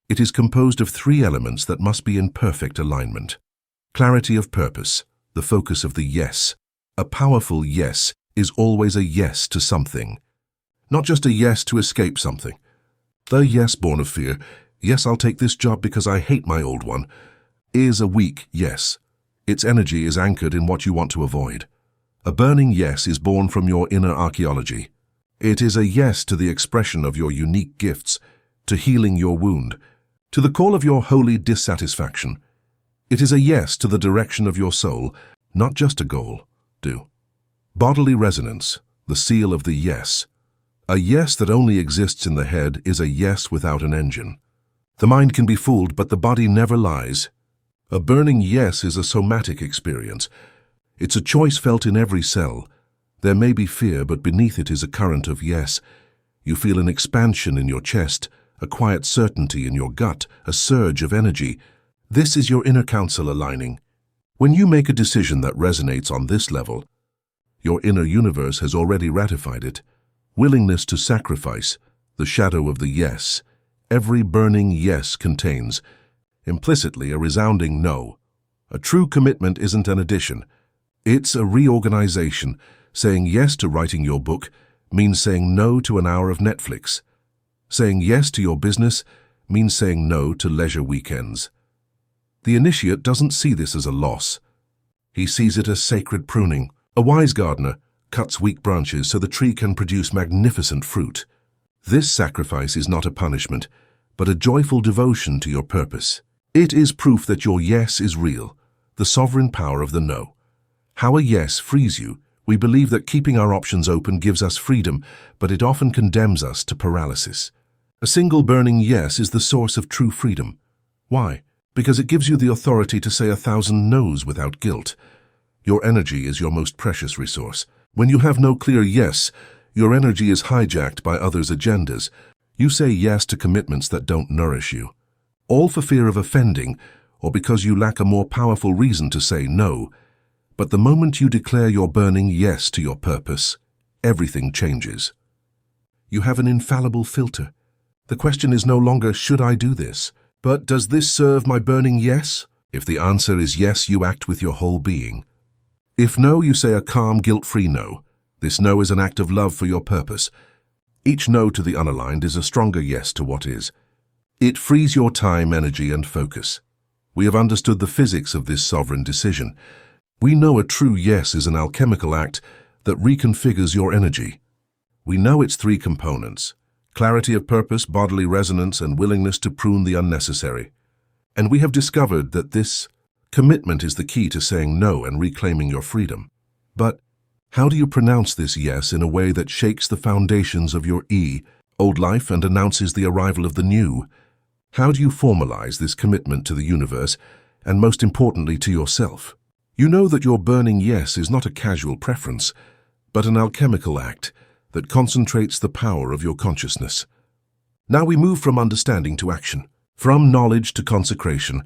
It is composed of three elements that must be in perfect alignment. Clarity of purpose, the focus of the yes. A powerful yes is always a yes to something, not just a yes to escape something. The yes born of fear, yes, I'll take this job because I hate my old one, is a weak yes. Its energy is anchored in what you want to avoid. A burning yes is born from your inner archaeology. It is a yes to the expression of your unique gifts, to healing your wound, to the call of your holy dissatisfaction. It is a yes to the direction of your soul, not just a goal. Bodily resonance, the seal of the yes. A yes that only exists in the head is a yes without an engine. The mind can be fooled, but the body never lies. A burning yes is a somatic experience. It's a choice felt in every cell. There may be fear, but beneath it is a current of yes. You feel an expansion in your chest, a quiet certainty in your gut, a surge of energy, This is your inner counsel aligning. When you make a decision that resonates on this level, your inner universe has already ratified it. Willingness to sacrifice, the shadow of the yes. Every burning yes contains, implicitly, a resounding no. A true commitment isn't an addition. It's a reorganization. Saying yes to writing your book means saying no to an hour of Netflix. Saying yes to your business means saying no to leisure weekends. The initiate doesn't see this as a loss. He sees it as sacred pruning. A wise gardener cuts weak branches so the tree can produce magnificent fruit. This sacrifice is not a punishment, but a joyful devotion to your purpose. It is proof that your yes is real, the sovereign power of the no. How a yes frees you. We believe that keeping our options open gives us freedom, but it often condemns us to paralysis. A single burning yes is the source of true freedom. Why? Because it gives you the authority to say 1,000 no's without guilt. Your energy is your most precious resource. When you have no clear yes, your energy is hijacked by others' agendas. You say yes to commitments that don't nourish you, all for fear of offending or because you lack a more powerful reason to say no. But the moment you declare your burning yes to your purpose, everything changes. You have an infallible filter. The question is no longer, should I do this? But does this serve my burning yes? If the answer is yes, you act with your whole being. If no, you say a calm, guilt-free no. This no is an act of love for your purpose. Each no to the unaligned is a stronger yes to what is. It frees your time, energy, and focus. We have understood the physics of this sovereign decision. We know a true yes is an alchemical act that reconfigures your energy. We know its three components: clarity of purpose, bodily resonance, and willingness to prune the unnecessary. And we have discovered that this commitment is the key to saying no and reclaiming your freedom. But how do you pronounce this yes in a way that shakes the foundations of your old life and announces the arrival of the new? How do you formalize this commitment to the universe and, most importantly, to yourself? You know that your burning yes is not a casual preference, but an alchemical act that concentrates the power of your consciousness. Now we move from understanding to action, from knowledge to consecration.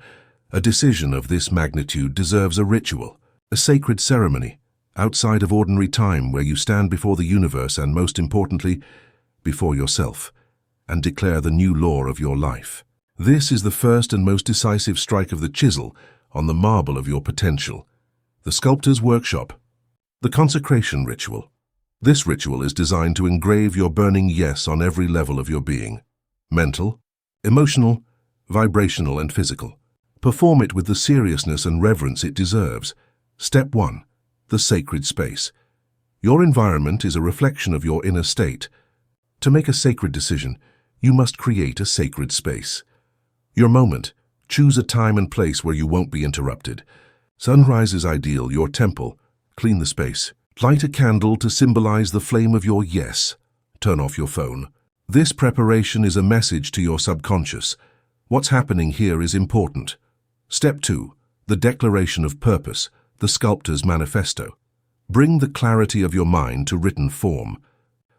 A decision of this magnitude deserves a ritual, a sacred ceremony, outside of ordinary time, where you stand before the universe and, most importantly, before yourself, and declare the new law of your life. This is the first and most decisive strike of the chisel on the marble of your potential. The sculptor's workshop, the consecration ritual. This ritual is designed to engrave your burning yes on every level of your being: mental, emotional, vibrational, and physical. Perform it with the seriousness and reverence it deserves. Step 1. The sacred space. Your environment is a reflection of your inner state. To make a sacred decision, you must create a sacred space. Your moment. Choose a time and place where you won't be interrupted. Sunrise is ideal, your temple. Clean the space. Light a candle to symbolize the flame of your yes. Turn off your phone. This preparation is a message to your subconscious. What's happening here is important. Step 2. The declaration of purpose, the sculptor's manifesto. Bring the clarity of your mind to written form.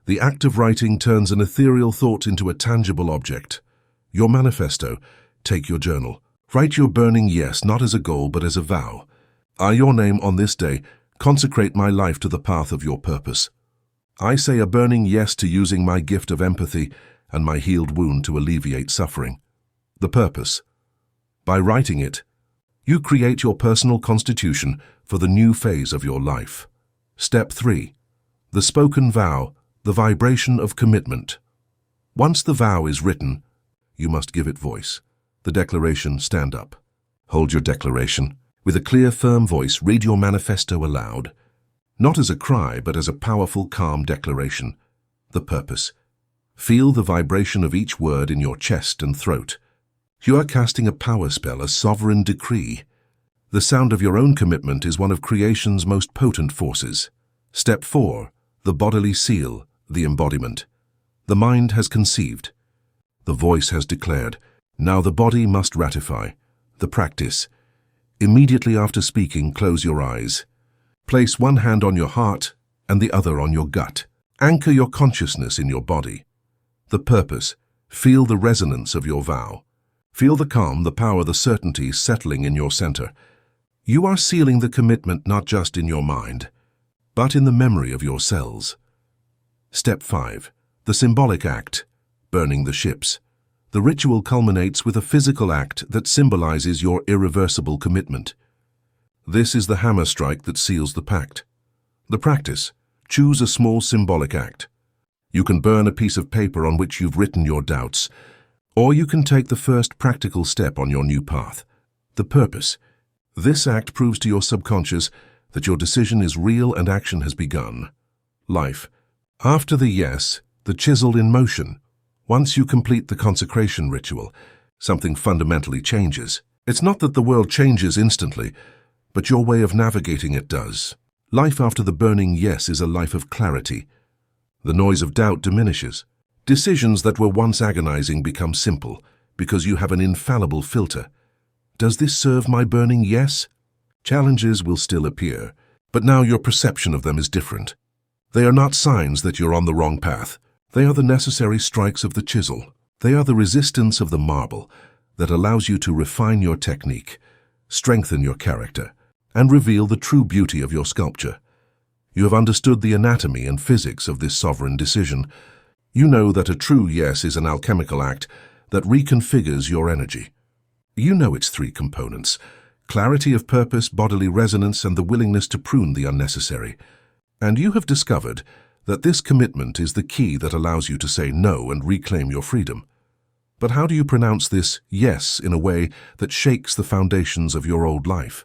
The act of writing turns an ethereal thought into a tangible object. Your manifesto. Take your journal. Write your burning yes not as a goal but as a vow. I, your name, on this day, consecrate my life to the path of your purpose. I say a burning yes to using my gift of empathy and my healed wound to alleviate suffering. The purpose. By writing it, you create your personal constitution for the new phase of your life. Step 3. The spoken vow, the vibration of commitment. Once the vow is written, you must give it voice. The declaration, stand up. Hold your declaration. With a clear, firm voice, read your manifesto aloud. Not as a cry, but as a powerful, calm declaration. The purpose. Feel the vibration of each word in your chest and throat. You are casting a power spell, a sovereign decree. The sound of your own commitment is one of creation's most potent forces. Step 4. The bodily seal, the embodiment. The mind has conceived. The voice has declared. Now the body must ratify. The practice. Immediately after speaking, close your eyes. Place one hand on your heart and the other on your gut. Anchor your consciousness in your body. The purpose. Feel the resonance of your vow. Feel the calm, the power, the certainty settling in your center. You are sealing the commitment not just in your mind, but in the memory of your cells. Step 5. The symbolic act, burning the ships. The ritual culminates with a physical act that symbolizes your irreversible commitment. This is the hammer strike that seals the pact. The practice: choose a small symbolic act. You can burn a piece of paper on which you've written your doubts, or you can take the first practical step on your new path. The purpose: this act proves to your subconscious that your decision is real and action has begun. Life: after the yes, the chisel in motion. Once you complete the consecration ritual, something fundamentally changes. It's not that the world changes instantly, but your way of navigating it does. Life after the burning yes is a life of clarity. The noise of doubt diminishes. Decisions that were once agonizing become simple because you have an infallible filter. Does this serve my burning yes? Challenges will still appear, but now your perception of them is different. They are not signs that you're on the wrong path. They are the necessary strikes of the chisel. They are the resistance of the marble that allows you to refine your technique, strengthen your character, and reveal the true beauty of your sculpture. You have understood the anatomy and physics of this sovereign decision. You know that a true yes is an alchemical act that reconfigures your energy. You know its 3 components: clarity of purpose, bodily resonance, and the willingness to prune the unnecessary. And you have discovered that this commitment is the key that allows you to say no and reclaim your freedom. But how do you pronounce this yes in a way that shakes the foundations of your old life?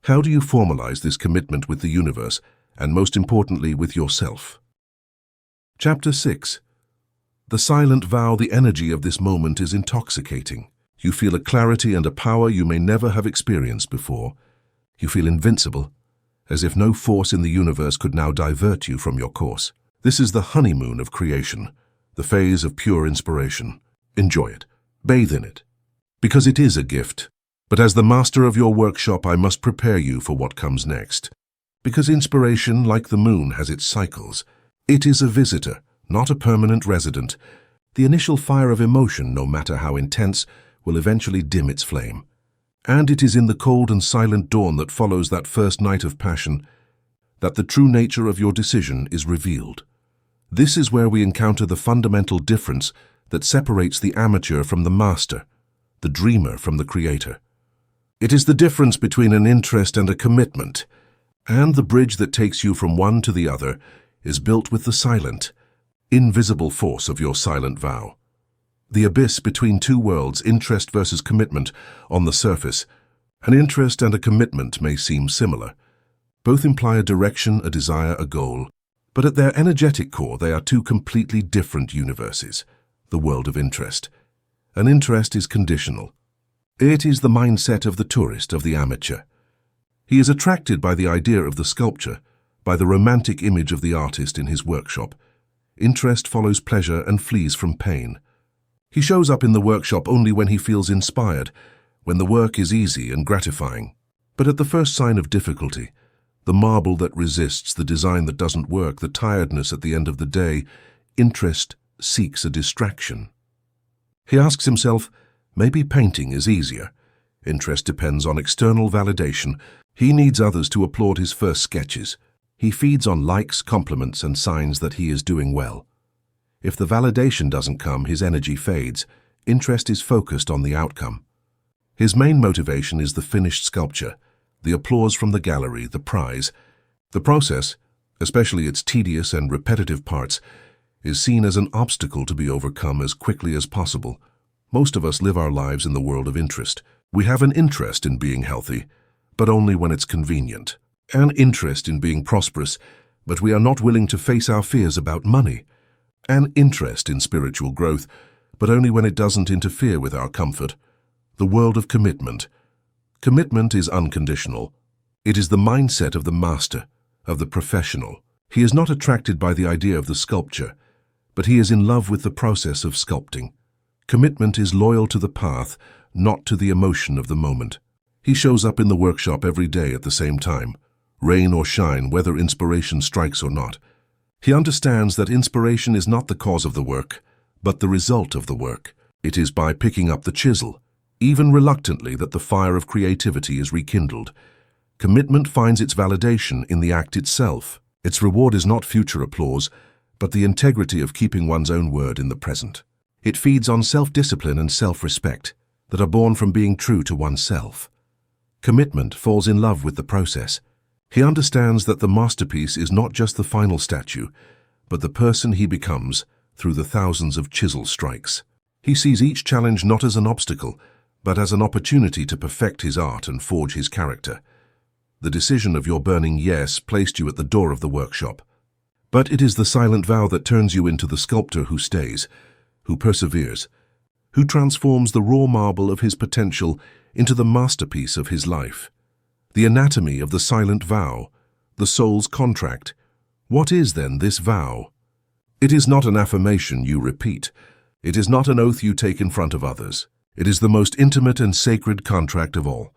How do you formalize this commitment with the universe, and most importantly, with yourself? Chapter 6. The silent vow. The energy of this moment is intoxicating. You feel a clarity and a power you may never have experienced before. You feel invincible, as if no force in the universe could now divert you from your course. This is the honeymoon of creation, the phase of pure inspiration. Enjoy it. Bathe in it. Because it is a gift. But as the master of your workshop, I must prepare you for what comes next. Because inspiration, like the moon, has its cycles. It is a visitor, not a permanent resident. The initial fire of emotion, no matter how intense, will eventually dim its flame. And it is in the cold and silent dawn that follows that first night of passion that the true nature of your decision is revealed. This is where we encounter the fundamental difference that separates the amateur from the master, the dreamer from the creator. It is the difference between an interest and a commitment, and the bridge that takes you from one to the other is built with the silent, invisible force of your silent vow. The abyss between 2 worlds, interest versus commitment. On the surface, an interest and a commitment may seem similar. Both imply a direction, a desire, a goal. But at their energetic core, they are 2 completely different universes. The world of interest. An interest is conditional. It is the mindset of the tourist, of the amateur. He is attracted by the idea of the sculpture, by the romantic image of the artist in his workshop. Interest follows pleasure and flees from pain. He shows up in the workshop only when he feels inspired, when the work is easy and gratifying. But at the first sign of difficulty, the marble that resists, the design that doesn't work, the tiredness at the end of the day, interest seeks a distraction. He asks himself, maybe painting is easier. Interest depends on external validation. He needs others to applaud his first sketches. He feeds on likes, compliments, and signs that he is doing well. If the validation doesn't come, his energy fades. Interest is focused on the outcome. His main motivation is the finished sculpture, the applause from the gallery, the prize. The process, especially its tedious and repetitive parts, is seen as an obstacle to be overcome as quickly as possible. Most of us live our lives in the world of interest. We have an interest in being healthy, but only when it's convenient. An interest in being prosperous, but we are not willing to face our fears about money. An interest in spiritual growth, but only when it doesn't interfere with our comfort. The world of commitment. Commitment is unconditional. It is the mindset of the master, of the professional. He is not attracted by the idea of the sculpture, but he is in love with the process of sculpting. Commitment is loyal to the path, not to the emotion of the moment. He shows up in the workshop every day at the same time, rain or shine, whether inspiration strikes or not. He understands that inspiration is not the cause of the work, but the result of the work. It is by picking up the chisel, even reluctantly, that the fire of creativity is rekindled. Commitment finds its validation in the act itself. Its reward is not future applause, but the integrity of keeping one's own word in the present. It feeds on self-discipline and self-respect that are born from being true to oneself. Commitment falls in love with the process. He understands that the masterpiece is not just the final statue, but the person he becomes through the thousands of chisel strikes. He sees each challenge not as an obstacle, but as an opportunity to perfect his art and forge his character. The decision of your burning yes placed you at the door of the workshop. But it is the silent vow that turns you into the sculptor who stays, who perseveres, who transforms the raw marble of his potential into the masterpiece of his life. The anatomy of the silent vow, the soul's contract. What is then this vow? It is not an affirmation you repeat. It is not an oath you take in front of others. It is the most intimate and sacred contract of all.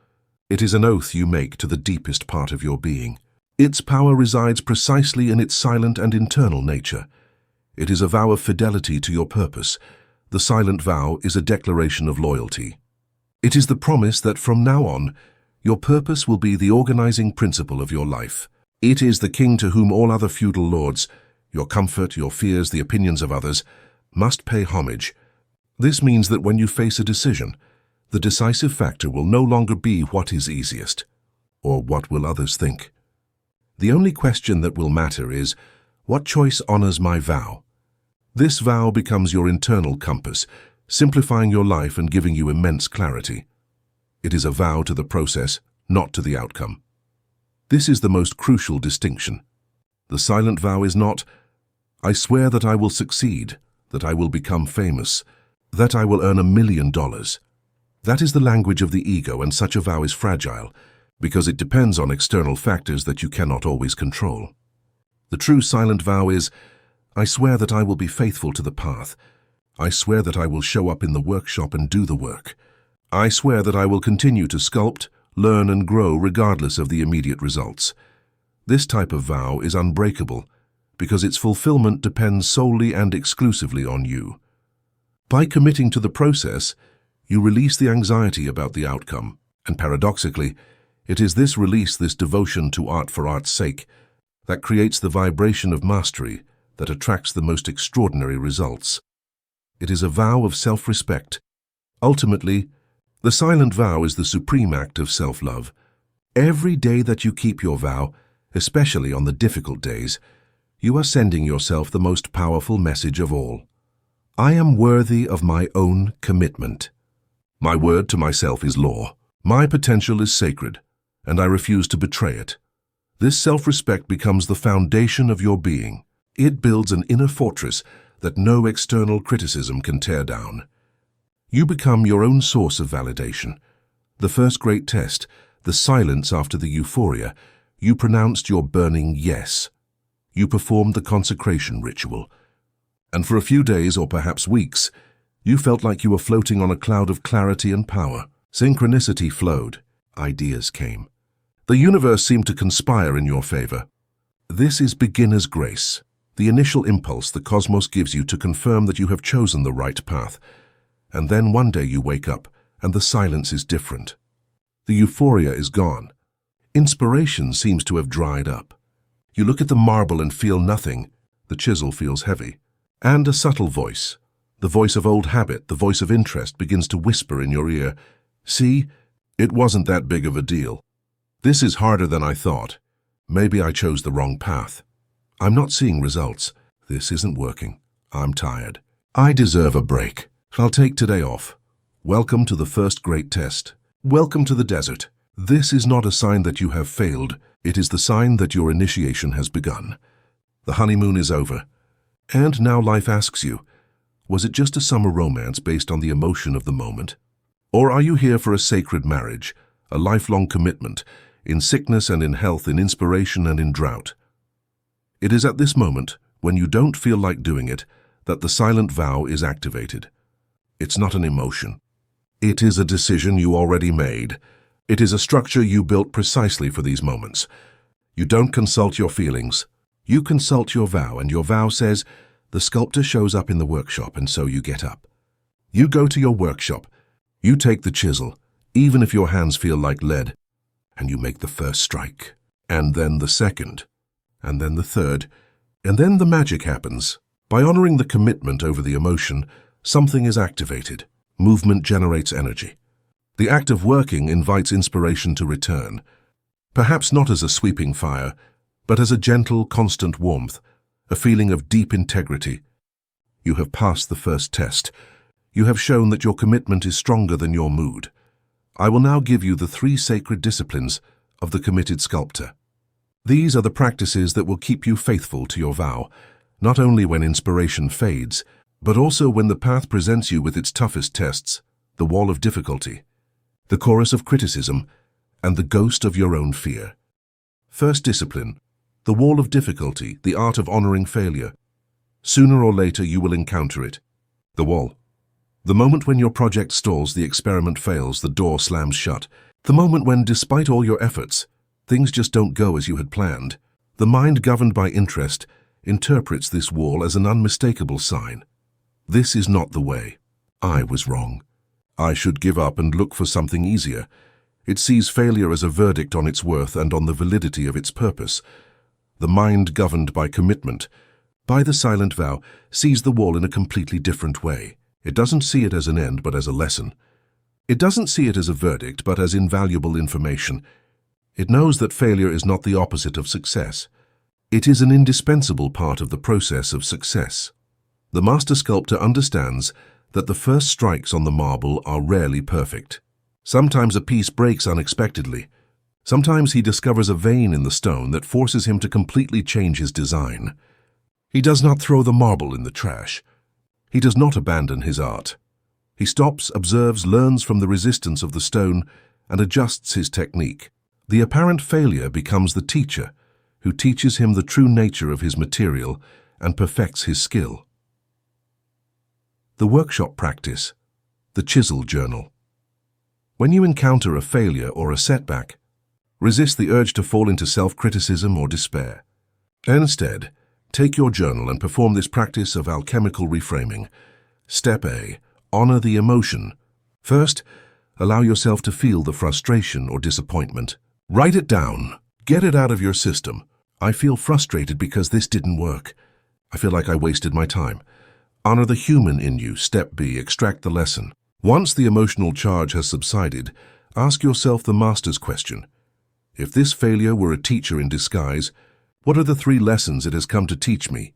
It is an oath you make to the deepest part of your being. Its power resides precisely in its silent and internal nature. It is a vow of fidelity to your purpose. The silent vow is a declaration of loyalty. It is the promise that from now on, your purpose will be the organizing principle of your life. It is the king to whom all other feudal lords, your comfort, your fears, the opinions of others, must pay homage. This means that when you face a decision, the decisive factor will no longer be what is easiest, or what will others think. The only question that will matter is, what choice honors my vow? This vow becomes your internal compass, simplifying your life and giving you immense clarity. It is a vow to the process, not to the outcome. This is the most crucial distinction. The silent vow is not, I swear that I will succeed, that I will become famous, that I will earn $1 million. That is the language of the ego, and such a vow is fragile, because it depends on external factors that you cannot always control. The true silent vow is, I swear that I will be faithful to the path. I swear that I will show up in the workshop and do the work. I swear that I will continue to sculpt, learn and grow regardless of the immediate results. This type of vow is unbreakable because its fulfillment depends solely and exclusively on you. By committing to the process, you release the anxiety about the outcome, and paradoxically, it is this release, this devotion to art for art's sake, that creates the vibration of mastery that attracts the most extraordinary results. It is a vow of self-respect. Ultimately, the silent vow is the supreme act of self-love. Every day that you keep your vow, especially on the difficult days, you are sending yourself the most powerful message of all. I am worthy of my own commitment. My word to myself is law. My potential is sacred, and I refuse to betray it. This self-respect becomes the foundation of your being. It builds an inner fortress that no external criticism can tear down. You become your own source of validation. The first great test, the silence after the euphoria, you pronounced your burning yes. You performed the consecration ritual. And for a few days or perhaps weeks, you felt like you were floating on a cloud of clarity and power. Synchronicity flowed. Ideas came. The universe seemed to conspire in your favor. This is beginner's grace, the initial impulse the cosmos gives you to confirm that you have chosen the right path. And then one day you wake up, and the silence is different. The euphoria is gone. Inspiration seems to have dried up. You look at the marble and feel nothing. The chisel feels heavy. And a subtle voice, the voice of old habit, the voice of interest, begins to whisper in your ear, See, it wasn't that big of a deal. This is harder than I thought. Maybe I chose the wrong path. I'm not seeing results. This isn't working. I'm tired. I deserve a break. I'll take today off. Welcome to the first great test. Welcome to the desert. This is not a sign that you have failed. It is the sign that your initiation has begun. The honeymoon is over. And now life asks you, was it just a summer romance based on the emotion of the moment? Or are you here for a sacred marriage, a lifelong commitment, in sickness and in health, in inspiration and in drought? It is at this moment, when you don't feel like doing it, that the silent vow is activated. It's not an emotion. It is a decision you already made. It is a structure you built precisely for these moments. You don't consult your feelings. You consult your vow, and your vow says, the sculptor shows up in the workshop, and so you get up. You go to your workshop. You take the chisel, even if your hands feel like lead, and you make the first strike, and then the second, and then the third, and then the magic happens. By honoring the commitment over the emotion, something is activated. Movement generates energy. The act of working invites inspiration to return, perhaps not as a sweeping fire, but as a gentle, constant warmth, a feeling of deep integrity. You have passed the first test. You have shown that your commitment is stronger than your mood. I will now give you the 3 sacred disciplines of the committed sculptor. These are the practices that will keep you faithful to your vow, not only when inspiration fades, but also when the path presents you with its toughest tests, the wall of difficulty, the chorus of criticism, and the ghost of your own fear. First discipline, the wall of difficulty, the art of honoring failure. Sooner or later you will encounter it. The wall. The moment when your project stalls, the experiment fails, the door slams shut. The moment when, despite all your efforts, things just don't go as you had planned. The mind governed by interest interprets this wall as an unmistakable sign. This is not the way. I was wrong. I should give up and look for something easier. It sees failure as a verdict on its worth and on the validity of its purpose. The mind governed by commitment, by the silent vow, sees the wall in a completely different way. It doesn't see it as an end, but as a lesson. It doesn't see it as a verdict, but as invaluable information. It knows that failure is not the opposite of success. It is an indispensable part of the process of success. The master sculptor understands that the first strikes on the marble are rarely perfect. Sometimes a piece breaks unexpectedly. Sometimes he discovers a vein in the stone that forces him to completely change his design. He does not throw the marble in the trash. He does not abandon his art. He stops, observes, learns from the resistance of the stone, and adjusts his technique. The apparent failure becomes the teacher, who teaches him the true nature of his material and perfects his skill. The workshop practice, the Chisel journal. When you encounter a failure or a setback, resist the urge to fall into self-criticism or despair. Instead, take your journal and perform this practice of alchemical reframing. Step A. Honor the emotion. First, allow yourself to feel the frustration or disappointment. Write it down. Get it out of your system. I feel frustrated because this didn't work. I feel like I wasted my time. Honor the human in you. Step B. Extract the lesson. Once the emotional charge has subsided, ask yourself the master's question. If this failure were a teacher in disguise, what are the 3 lessons it has come to teach me?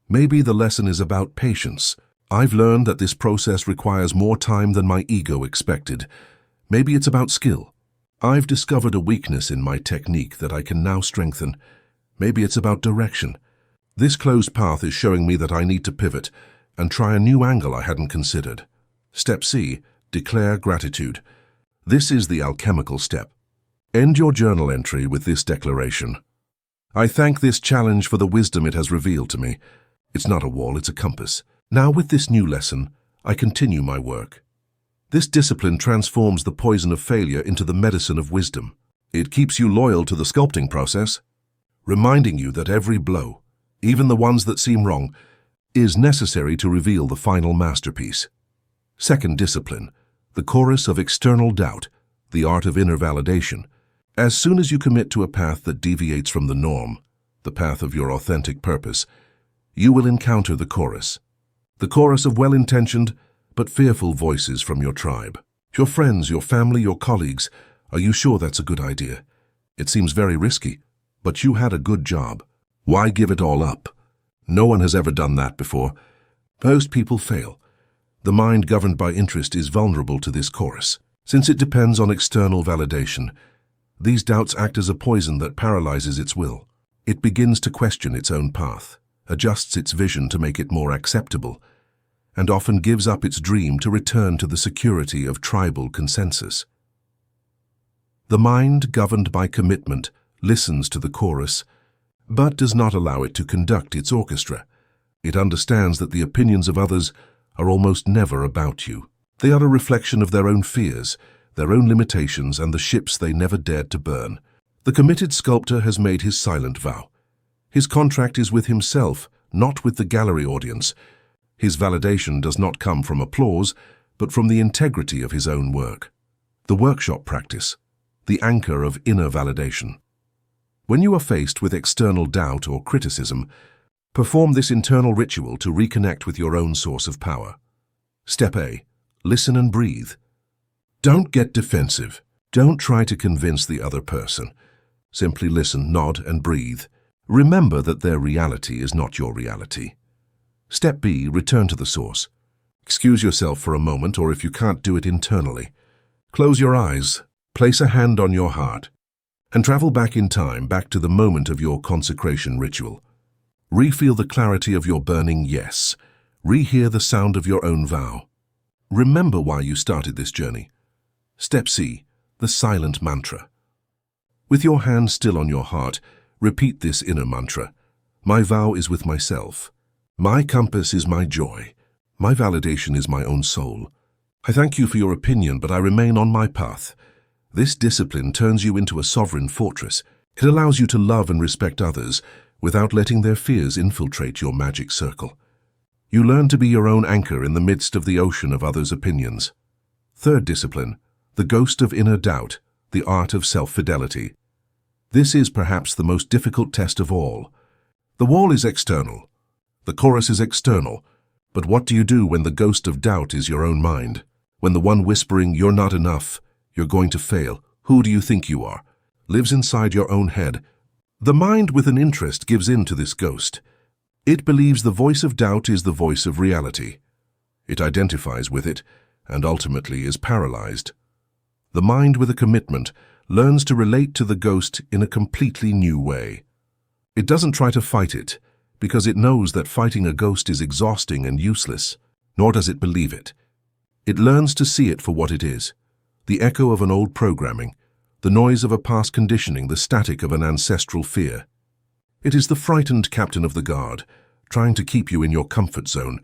Maybe the lesson is about patience. I've learned that this process requires more time than my ego expected. Maybe it's about skill. I've discovered a weakness in my technique that I can now strengthen. Maybe it's about direction. This closed path is showing me that I need to pivot and try a new angle I hadn't considered. Step C. Declare gratitude. This is the alchemical step. End your journal entry with this declaration. I thank this challenge for the wisdom it has revealed to me. It's not a wall, it's a compass. Now with this new lesson, I continue my work. This discipline transforms the poison of failure into the medicine of wisdom. It keeps you loyal to the sculpting process, reminding you that every blow, even the ones that seem wrong, is necessary to reveal the final masterpiece. Second discipline, the chorus of external doubt, the art of inner validation. As soon as you commit to a path that deviates from the norm, the path of your authentic purpose, you will encounter the chorus of well-intentioned but fearful voices from your tribe. Your friends, your family, your colleagues, are you sure that's a good idea? It seems very risky, but you had a good job. Why give it all up? No one has ever done that before. Most people fail. The mind governed by interest is vulnerable to this chorus. Since it depends on external validation, these doubts act as a poison that paralyzes its will. It begins to question its own path, adjusts its vision to make it more acceptable, and often gives up its dream to return to the security of tribal consensus. The mind, governed by commitment, listens to the chorus, but does not allow it to conduct its orchestra. It understands that the opinions of others are almost never about you. They are a reflection of their own fears, their own limitations, and the ships they never dared to burn. The committed sculptor has made his silent vow. His contract is with himself, not with the gallery audience. His validation does not come from applause, but from the integrity of his own work. The workshop practice, the anchor of inner validation. When you are faced with external doubt or criticism, perform this internal ritual to reconnect with your own source of power. Step A. Listen and breathe. Don't get defensive. Don't try to convince the other person. Simply listen, nod, and breathe. Remember that their reality is not your reality. Step B. Return to the source. Excuse yourself for a moment, or if you can't do it internally, close your eyes, place a hand on your heart, and travel back in time, back to the moment of your consecration ritual. Re-feel the clarity of your burning yes. Re-hear the sound of your own vow. Remember why you started this journey. Step C. The silent mantra. With your hand still on your heart, repeat this inner mantra. My vow is with myself. My compass is my joy. My validation is my own soul. I thank you for your opinion, but I remain on my path. This discipline turns you into a sovereign fortress. It allows you to love and respect others without letting their fears infiltrate your magic circle. You learn to be your own anchor in the midst of the ocean of others' opinions. Third discipline, the ghost of inner doubt, the art of self-fidelity. This is perhaps the most difficult test of all. The wall is external. The chorus is external. But what do you do when the ghost of doubt is your own mind? When the one whispering, "You're not enough, you're going to fail, who do you think you are?" lives inside your own head? The mind with an interest gives in to this ghost. It believes the voice of doubt is the voice of reality. It identifies with it and ultimately is paralyzed. The mind with a commitment learns to relate to the ghost in a completely new way. It doesn't try to fight it, because it knows that fighting a ghost is exhausting and useless, nor does it believe it. It learns to see it for what it is, the echo of an old programming, the noise of a past conditioning, the static of an ancestral fear. It is the frightened captain of the guard, trying to keep you in your comfort zone.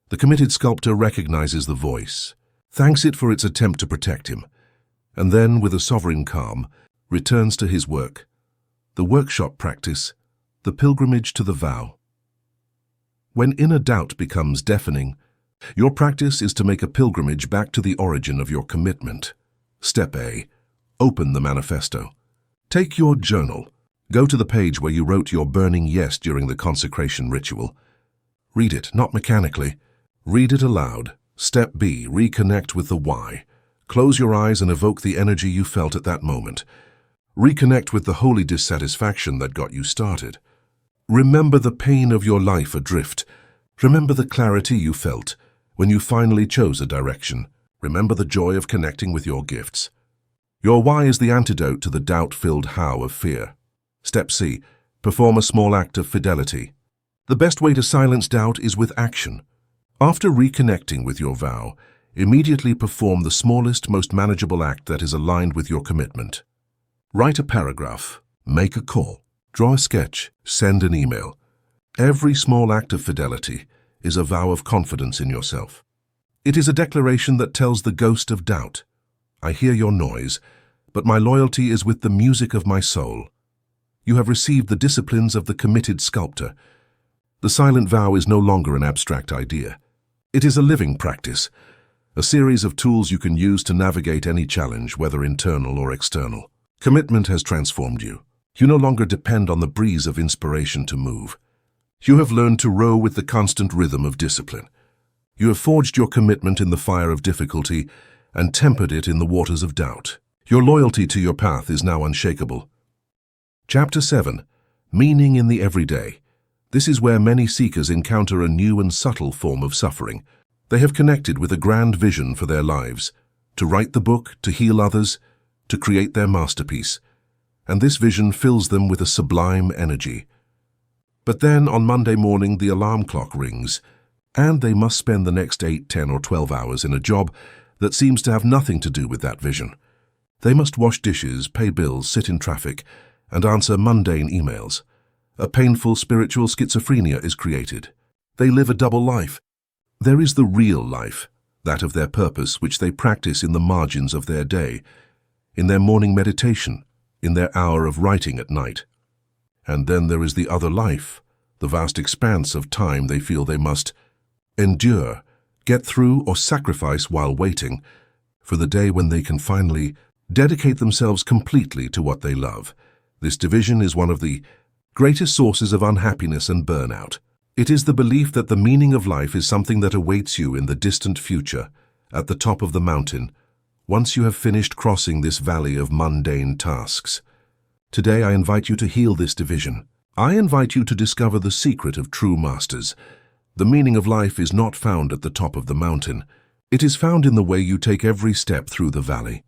The committed sculptor recognizes the voice, thanks it for its attempt to protect him, and then, with a sovereign calm, returns to his work. The workshop practice, the pilgrimage to the vow. When inner doubt becomes deafening, your practice is to make a pilgrimage back to the origin of your commitment. Step A. Open the manifesto. Take your journal. Go to the page where you wrote your burning yes during the consecration ritual. Read it, not mechanically. Read it aloud. Step B. Reconnect with the why. Close your eyes and evoke the energy you felt at that moment. Reconnect with the holy dissatisfaction that got you started. Remember the pain of your life adrift. Remember the clarity you felt when you finally chose a direction. Remember the joy of connecting with your gifts. Your why is the antidote to the doubt-filled how of fear. Step C. Perform a small act of fidelity. The best way to silence doubt is with action. After reconnecting with your vow, immediately perform the smallest, most manageable act that is aligned with your commitment. Write a paragraph, make a call, draw a sketch, send an email. Every small act of fidelity is a vow of confidence in yourself. It is a declaration that tells the ghost of doubt, I hear your noise, but my loyalty is with the music of my soul. You have received the disciplines of the committed sculptor. The silent vow is no longer an abstract idea. It is a living practice, a series of tools you can use to navigate any challenge, whether internal or external. Commitment has transformed you. You no longer depend on the breeze of inspiration to move. You have learned to row with the constant rhythm of discipline. You have forged your commitment in the fire of difficulty and tempered it in the waters of doubt. Your loyalty to your path is now unshakable. Chapter 7. Meaning in the Everyday. This is where many seekers encounter a new and subtle form of suffering. They have connected with a grand vision for their lives, to write the book, to heal others, to create their masterpiece. And this vision fills them with a sublime energy. But then, on Monday morning, the alarm clock rings, and they must spend the next 8, 10, or 12 hours in a job that seems to have nothing to do with that vision. They must wash dishes, pay bills, sit in traffic, and answer mundane emails. A painful spiritual schizophrenia is created. They live a double life. There is the real life, that of their purpose, which they practice in the margins of their day, in their morning meditation, in their hour of writing at night. And then there is the other life, the vast expanse of time they feel they must endure, get through, or sacrifice while waiting for the day when they can finally dedicate themselves completely to what they love. This division is one of the greatest sources of unhappiness and burnout. It is the belief that the meaning of life is something that awaits you in the distant future, at the top of the mountain, once you have finished crossing this valley of mundane tasks. Today I invite you to heal this division. I invite you to discover the secret of true masters. The meaning of life is not found at the top of the mountain. It is found in the way you take every step through the valley.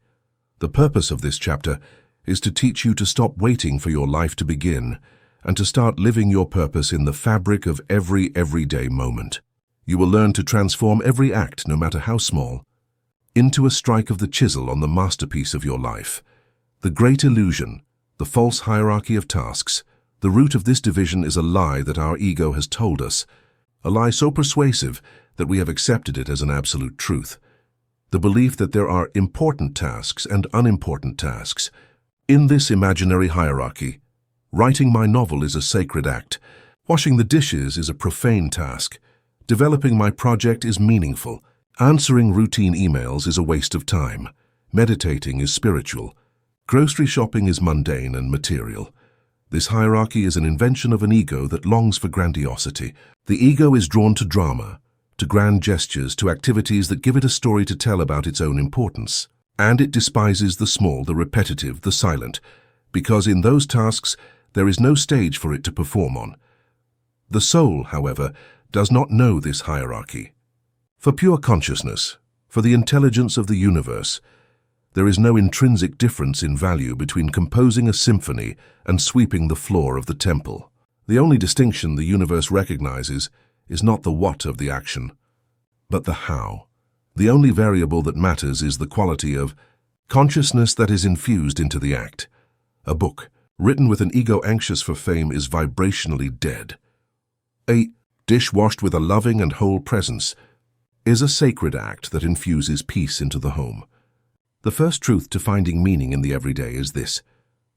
The purpose of this chapter is to teach you to stop waiting for your life to begin and to start living your purpose in the fabric of every everyday moment. You will learn to transform every act, no matter how small, into a strike of the chisel on the masterpiece of your life. The great illusion, the false hierarchy of tasks, the root of this division is a lie that our ego has told us, a lie so persuasive that we have accepted it as an absolute truth. The belief that there are important tasks and unimportant tasks. In this imaginary hierarchy, writing my novel is a sacred act, washing the dishes is a profane task, developing my project is meaningful, answering routine emails is a waste of time, meditating is spiritual, grocery shopping is mundane and material. This hierarchy is an invention of an ego that longs for grandiosity. The ego is drawn to drama, to grand gestures, to activities that give it a story to tell about its own importance. And it despises the small, the repetitive, the silent, because in those tasks there is no stage for it to perform on. The soul, however, does not know this hierarchy. For pure consciousness, for the intelligence of the universe, there is no intrinsic difference in value between composing a symphony and sweeping the floor of the temple. The only distinction the universe recognizes is not the what of the action, but the how. The only variable that matters is the quality of consciousness that is infused into the act. A book written with an ego anxious for fame is vibrationally dead. A dish washed with a loving and whole presence is a sacred act that infuses peace into the home. The first truth to finding meaning in the everyday is this: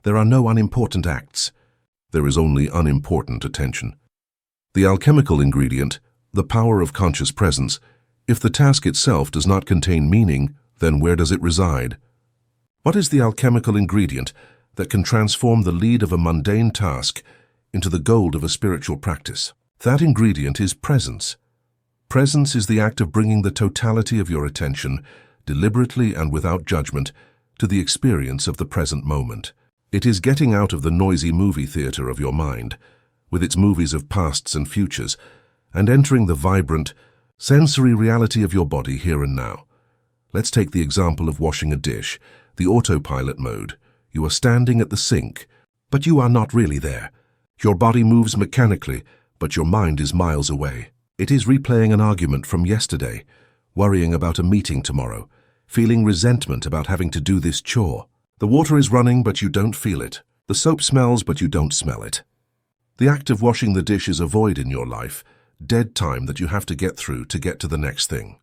there are no unimportant acts. There is only unimportant attention. The alchemical ingredient, the power of conscious presence. If the task itself does not contain meaning, then where does it reside? What is the alchemical ingredient that can transform the lead of a mundane task into the gold of a spiritual practice? That ingredient is presence. Presence is the act of bringing the totality of your attention, deliberately and without judgment, to the experience of the present moment. It is getting out of the noisy movie theater of your mind, with its movies of pasts and futures, and entering the vibrant, sensory reality of your body here and now. Let's take the example of washing a dish, the autopilot mode. You are standing at the sink, but you are not really there. Your body moves mechanically, but your mind is miles away. It is replaying an argument from yesterday, worrying about a meeting tomorrow, feeling resentment about having to do this chore. The water is running, but you don't feel it. The soap smells, but you don't smell it. The act of washing the dish is a void in your life, dead time that you have to get through to get to the next thing.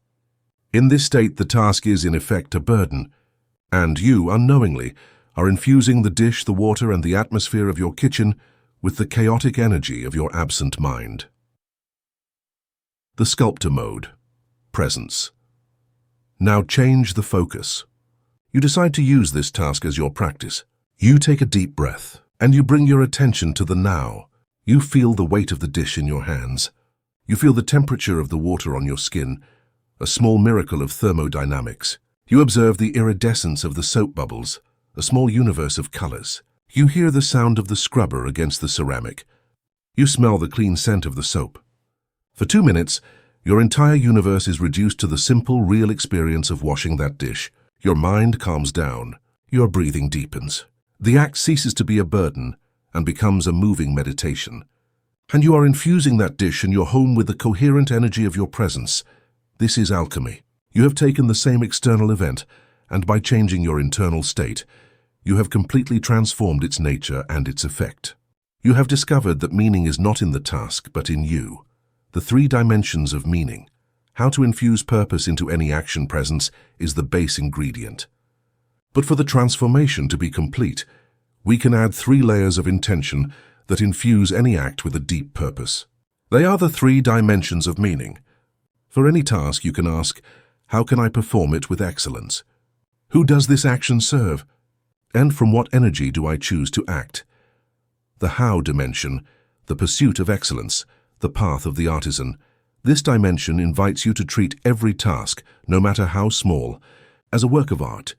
In this state, the task is in effect a burden, and you, unknowingly, are infusing the dish, the water, and the atmosphere of your kitchen with the chaotic energy of your absent mind. The sculptor mode. Presence. Now change the focus. You decide to use this task as your practice. You take a deep breath, and you bring your attention to the now. You feel the weight of the dish in your hands. You feel the temperature of the water on your skin, a small miracle of thermodynamics. You observe the iridescence of the soap bubbles, a small universe of colors. You hear the sound of the scrubber against the ceramic. You smell the clean scent of the soap. For 2 minutes, your entire universe is reduced to the simple, real experience of washing that dish. Your mind calms down. Your breathing deepens. The act ceases to be a burden and becomes a moving meditation. And you are infusing that dish in your home with the coherent energy of your presence. This is alchemy. You have taken the same external event, and by changing your internal state, you have completely transformed its nature and its effect. You have discovered that meaning is not in the task, but in you. The 3 dimensions of meaning. How to infuse purpose into any action presence is the base ingredient. But for the transformation to be complete, we can add 3 layers of intention that infuse any act with a deep purpose. They are the 3 dimensions of meaning. For any task, you can ask, how can I perform it with excellence? Who does this action serve? And from what energy do I choose to act? The how dimension, the pursuit of excellence, the path of the artisan. This dimension invites you to treat every task, no matter how small, as a work of art.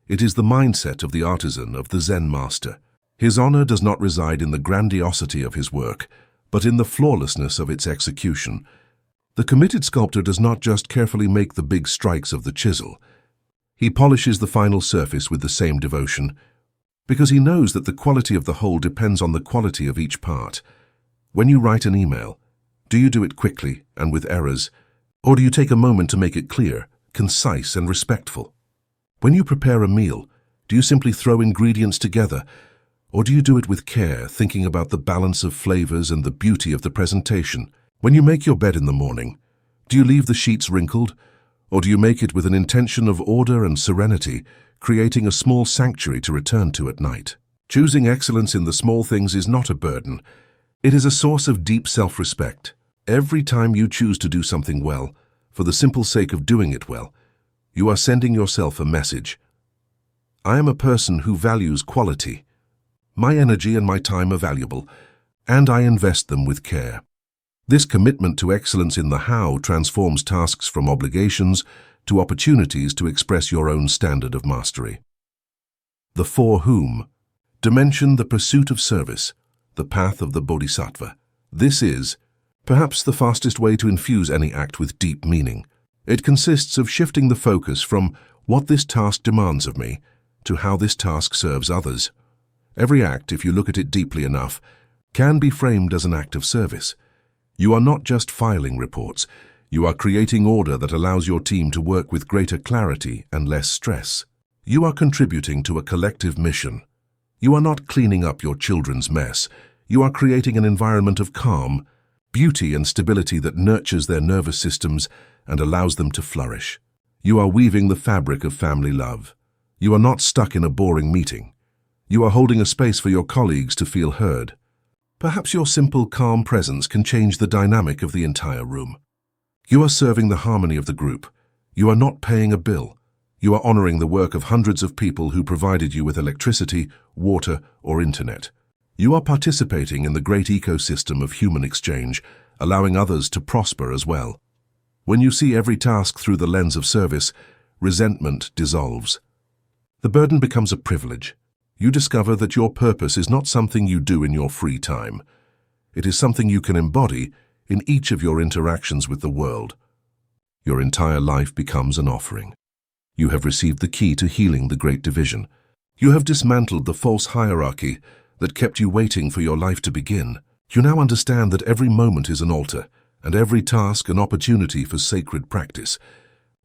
It is the mindset of the artisan, of the Zen master. His honor does not reside in the grandiosity of his work, but in the flawlessness of its execution. The committed sculptor does not just carefully make the big strikes of the chisel. He polishes the final surface with the same devotion, because he knows that the quality of the whole depends on the quality of each part. When you write an email, do you do it quickly and with errors, or do you take a moment to make it clear, concise, and respectful? When you prepare a meal, do you simply throw ingredients together, or do you do it with care, thinking about the balance of flavors and the beauty of the presentation? When you make your bed in the morning, do you leave the sheets wrinkled, or do you make it with an intention of order and serenity, creating a small sanctuary to return to at night? Choosing excellence in the small things is not a burden. It is a source of deep self-respect. Every time you choose to do something well, for the simple sake of doing it well, you are sending yourself a message. I am a person who values quality. My energy and my time are valuable, and I invest them with care. This commitment to excellence in the how transforms tasks from obligations to opportunities to express your own standard of mastery. The for whom dimension, the pursuit of service, the path of the bodhisattva. This is, perhaps, the fastest way to infuse any act with deep meaning. It consists of shifting the focus from what this task demands of me to how this task serves others. Every act, if you look at it deeply enough, can be framed as an act of service. You are not just filing reports. You are creating order that allows your team to work with greater clarity and less stress. You are contributing to a collective mission. You are not cleaning up your children's mess. You are creating an environment of calm, beauty, and stability that nurtures their nervous systems and allows them to flourish. You are weaving the fabric of family love. You are not stuck in a boring meeting. You are holding a space for your colleagues to feel heard. Perhaps your simple, calm presence can change the dynamic of the entire room. You are serving the harmony of the group. You are not paying a bill. You are honoring the work of hundreds of people who provided you with electricity, water, or internet. You are participating in the great ecosystem of human exchange, allowing others to prosper as well. When you see every task through the lens of service, resentment dissolves. The burden becomes a privilege. You discover that your purpose is not something you do in your free time. It is something you can embody in each of your interactions with the world. Your entire life becomes an offering. You have received the key to healing the great division. You have dismantled the false hierarchy that kept you waiting for your life to begin. You now understand that every moment is an altar, and every task an opportunity for sacred practice.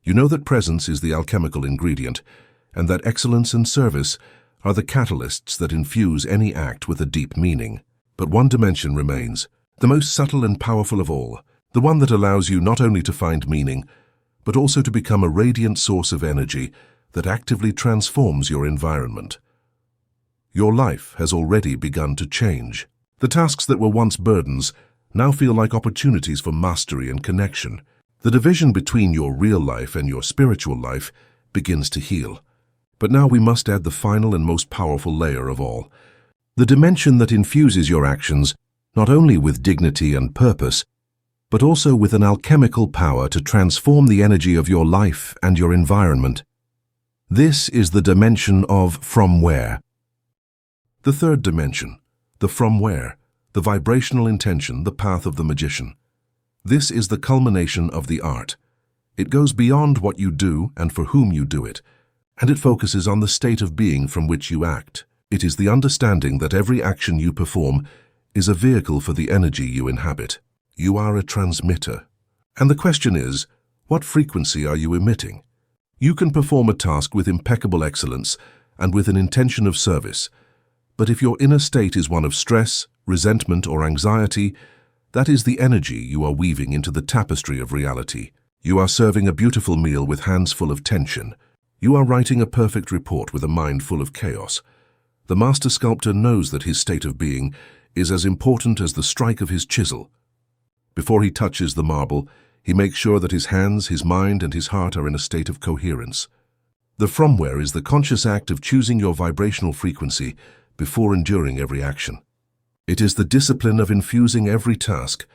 You know that presence is the alchemical ingredient, and that excellence and service are the catalysts that infuse any act with a deep meaning. But one dimension remains, the most subtle and powerful of all, the one that allows you not only to find meaning, but also to become a radiant source of energy that actively transforms your environment. Your life has already begun to change. The tasks that were once burdens now feel like opportunities for mastery and connection. The division between your real life and your spiritual life begins to heal. But now we must add the final and most powerful layer of all, the dimension that infuses your actions not only with dignity and purpose, but also with an alchemical power to transform the energy of your life and your environment. This is the dimension of from where. The third dimension, the from where, the vibrational intention, the path of the magician. This is the culmination of the art. It goes beyond what you do and for whom you do it, and it focuses on the state of being from which you act. It is the understanding that every action you perform is a vehicle for the energy you inhabit. You are a transmitter. And the question is, what frequency are you emitting? You can perform a task with impeccable excellence and with an intention of service, but if your inner state is one of stress, resentment, or anxiety, that is the energy you are weaving into the tapestry of reality. You are serving a beautiful meal with hands full of tension. You are writing a perfect report with a mind full of chaos. The master sculptor knows that his state of being is as important as the strike of his chisel. Before he touches the marble, He makes sure that his hands, his mind, and his heart are in a state of coherence. The fromware is the conscious act of choosing your vibrational frequency before enduring every action. It is the discipline of infusing every task,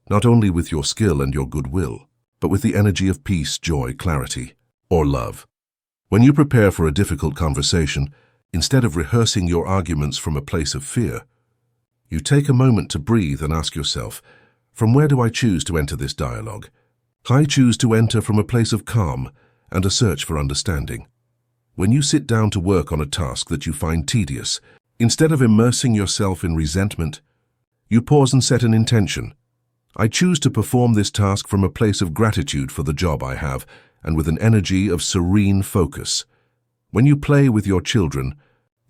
not only with your skill and your goodwill, but with the energy of peace, joy, clarity, or love. When you prepare for a difficult conversation, instead of rehearsing your arguments from a place of fear, you take a moment to breathe and ask yourself, from where do I choose to enter this dialogue? I choose to enter from a place of calm and a search for understanding. When you sit down to work on a task that you find tedious, instead of immersing yourself in resentment, you pause and set an intention. I choose to perform this task from a place of gratitude for the job I have and with an energy of serene focus. When you play with your children,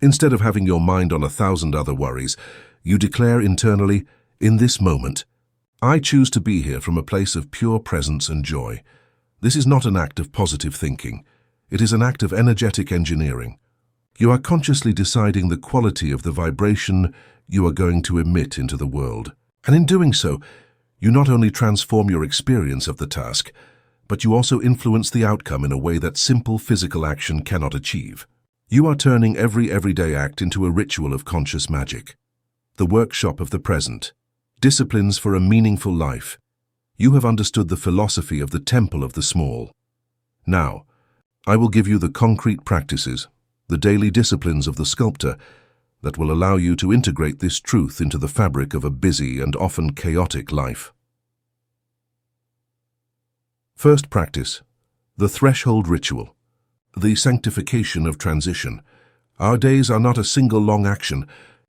instead of having your mind on 1,000 other worries, you declare internally, in this moment, I choose to be here from a place of pure presence and joy. This is not an act of positive thinking. It is an act of energetic engineering. You are consciously deciding the quality of the vibration you are going to emit into the world. And in doing so, you not only transform your experience of the task, but you also influence the outcome in a way that simple physical action cannot achieve. You are turning every everyday act into a ritual of conscious magic. The workshop of the present. Disciplines for a meaningful life. You have understood the philosophy of the temple of the small. Now, I will give you the concrete practices, the daily disciplines of the sculptor, that will allow you to integrate this truth into the fabric of a busy and often chaotic life. First practice, the threshold ritual, the sanctification of transition. Our days are not a single long action,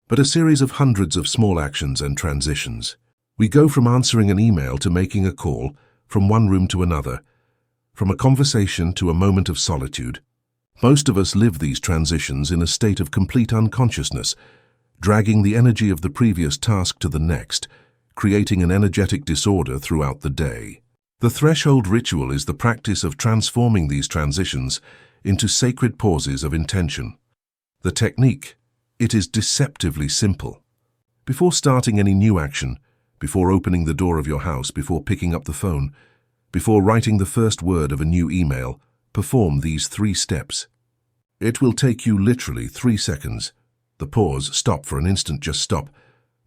but a series of hundreds of small actions and transitions. We go from answering an email to making a call, from one room to another, from a conversation to a moment of solitude. Most of us live these transitions in a state of complete unconsciousness, dragging the energy of the previous task to the next, creating an energetic disorder throughout the day. The threshold ritual is the practice of transforming these transitions into sacred pauses of intention. The technique, it is deceptively simple. Before starting any new action, before opening the door of your house, before picking up the phone, before writing the first word of a new email, perform these 3 steps. It will take you literally 3 seconds. The pause, stop for an instant, just stop.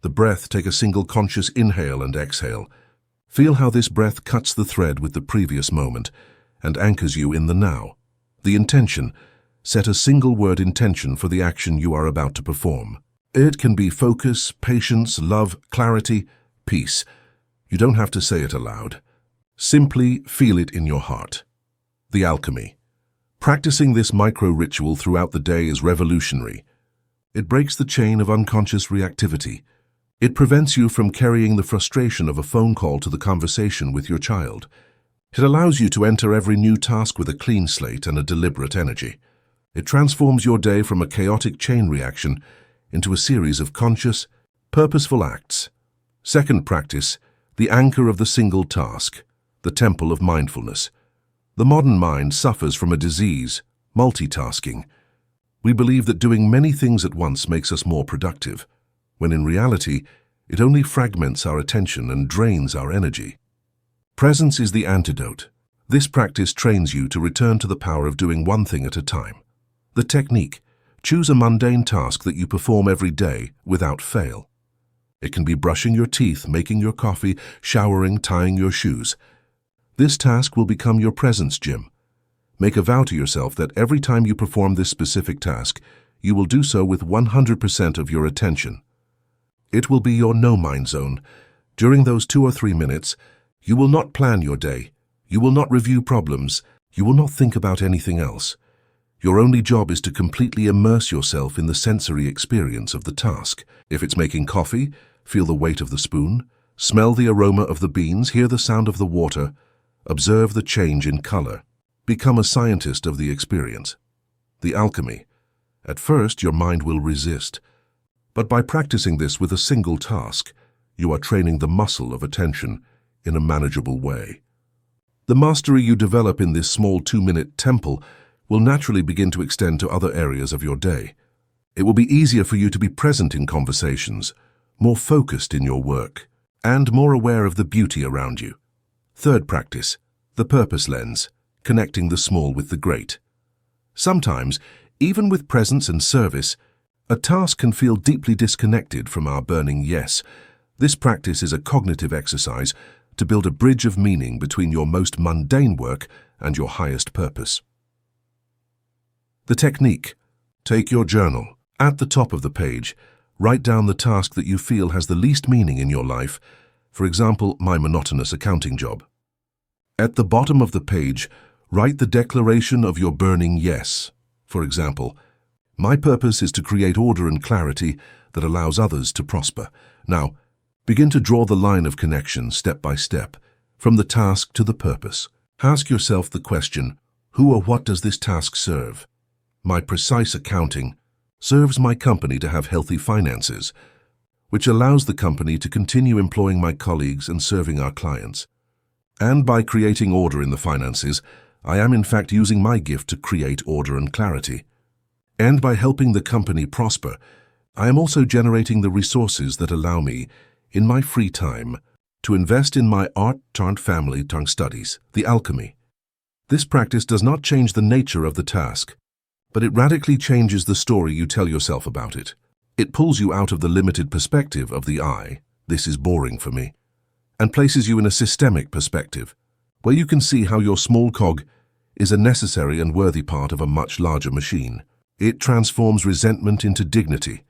The breath, take a single conscious inhale and exhale. Feel how this breath cuts the thread with the previous moment and anchors you in the now. The intention, set a single word intention for the action you are about to perform. It can be focus, patience, love, clarity, peace. You don't have to say it aloud. Simply feel it in your heart. The alchemy. Practicing this micro-ritual throughout the day is revolutionary. It breaks the chain of unconscious reactivity. It prevents you from carrying the frustration of a phone call to the conversation with your child. It allows you to enter every new task with a clean slate and a deliberate energy. It transforms your day from a chaotic chain reaction into a series of conscious, purposeful acts. Second practice, the anchor of the single task. The temple of mindfulness. The modern mind suffers from a disease, multitasking. We believe that doing many things at once makes us more productive, when in reality, it only fragments our attention and drains our energy. Presence is the antidote. This practice trains you to return to the power of doing one thing at a time. The technique, choose a mundane task that you perform every day without fail. It can be brushing your teeth, making your coffee, showering, tying your shoes. This task will become your presence gym. Make a vow to yourself that every time you perform this specific task, you will do so with 100% of your attention. It will be your no-mind zone. During those 2 or 3 minutes, you will not plan your day. You will not review problems. You will not think about anything else. Your only job is to completely immerse yourself in the sensory experience of the task. If it's making coffee, feel the weight of the spoon, smell the aroma of the beans, hear the sound of the water, observe the change in color. Become a scientist of the experience. The alchemy. At first, your mind will resist. But by practicing this with a single task, you are training the muscle of attention in a manageable way. The mastery you develop in this small 2-minute temple will naturally begin to extend to other areas of your day. It will be easier for you to be present in conversations, more focused in your work, and more aware of the beauty around you. Third practice, the purpose lens, connecting the small with the great. Sometimes, even with presence and service, a task can feel deeply disconnected from our burning yes. This practice is a cognitive exercise to build a bridge of meaning between your most mundane work and your highest purpose. The technique. Take your journal. At the top of the page, write down the task that you feel has the least meaning in your life, for example, my monotonous accounting job. At the bottom of the page, write the declaration of your burning yes. For example, my purpose is to create order and clarity that allows others to prosper. Now, begin to draw the line of connection step by step, from the task to the purpose. Ask yourself the question, who or what does this task serve? My precise accounting serves my company to have healthy finances, which allows the company to continue employing my colleagues and serving our clients. And by creating order in the finances, I am in fact using my gift to create order and clarity. And by helping the company prosper, I am also generating the resources that allow me, in my free time, to invest in my art-family studies, the alchemy. This practice does not change the nature of the task, but it radically changes the story you tell yourself about it. It pulls you out of the limited perspective of the I, this is boring for me, and places you in a systemic perspective, where you can see how your small cog is a necessary and worthy part of a much larger machine. It transforms resentment into dignity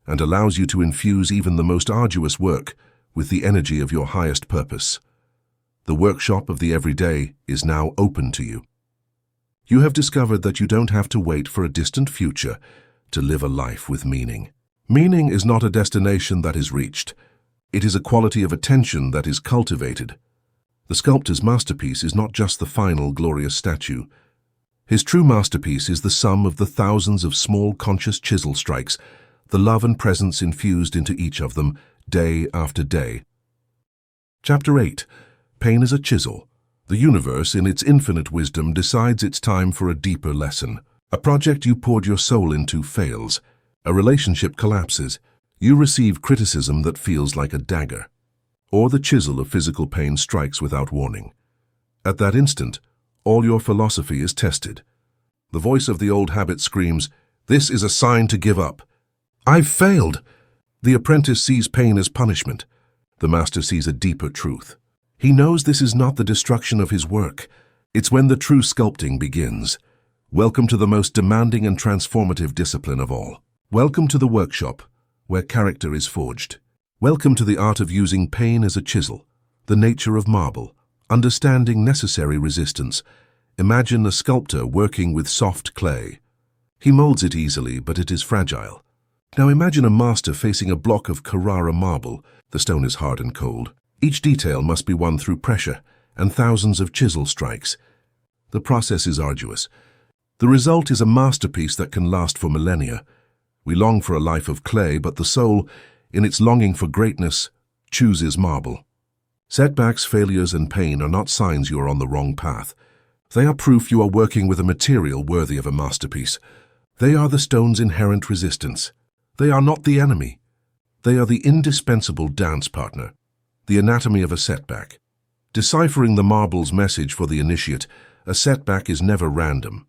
and allows you to infuse even the most arduous work with the energy of your highest purpose. The workshop of the everyday is now open to you. You have discovered that you don't have to wait for a distant future to live a life with meaning. Meaning is not a destination that is reached. It is a quality of attention that is cultivated. The sculptor's masterpiece is not just the final glorious statue. His true masterpiece is the sum of the thousands of small conscious chisel strikes, the love and presence infused into each of them, day after day. Chapter 8. Pain is a chisel. The universe, in its infinite wisdom, decides it's time for a deeper lesson. A project you poured your soul into fails. A relationship collapses. You receive criticism that feels like a dagger. Or the chisel of physical pain strikes without warning. At that instant, all your philosophy is tested. The voice of the old habit screams, "This is a sign to give up. I've failed." The apprentice sees pain as punishment. The master sees a deeper truth. He knows this is not the destruction of his work. It's when the true sculpting begins. Welcome to the most demanding and transformative discipline of all. Welcome to the workshop, where character is forged. Welcome to the art of using pain as a chisel, the nature of marble, understanding necessary resistance. Imagine a sculptor working with soft clay. He molds it easily, but it is fragile. Now imagine a master facing a block of Carrara marble. The stone is hard and cold. Each detail must be won through pressure and thousands of chisel strikes. The process is arduous. The result is a masterpiece that can last for millennia. We long for a life of clay, but the soul, in its longing for greatness, chooses marble. Setbacks, failures, and pain are not signs you are on the wrong path. They are proof you are working with a material worthy of a masterpiece. They are the stone's inherent resistance. They are not the enemy. They are the indispensable dance partner. The anatomy of a setback. Deciphering the marble's message for the initiate, a setback is never random.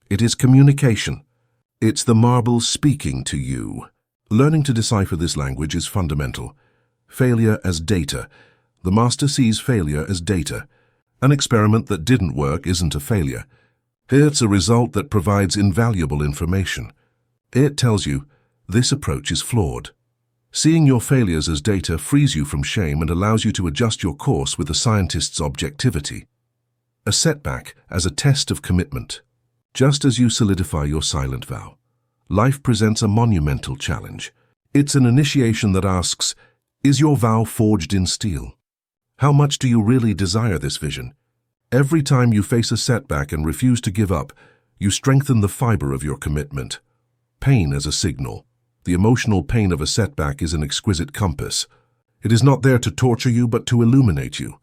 It is communication. It's the marble speaking to you. Learning to decipher this language is fundamental. Failure as data. The master sees failure as data. An experiment that didn't work isn't a failure. It's a result that provides invaluable information. It tells you, this approach is flawed. Seeing your failures as data frees you from shame and allows you to adjust your course with a scientist's objectivity. A setback as a test of commitment. Just as you solidify your silent vow, life presents a monumental challenge. It's an initiation that asks, is your vow forged in steel? How much do you really desire this vision? Every time you face a setback and refuse to give up, you strengthen the fiber of your commitment. Pain as a signal. The emotional pain of a setback is an exquisite compass. It is not there to torture you, but to illuminate you.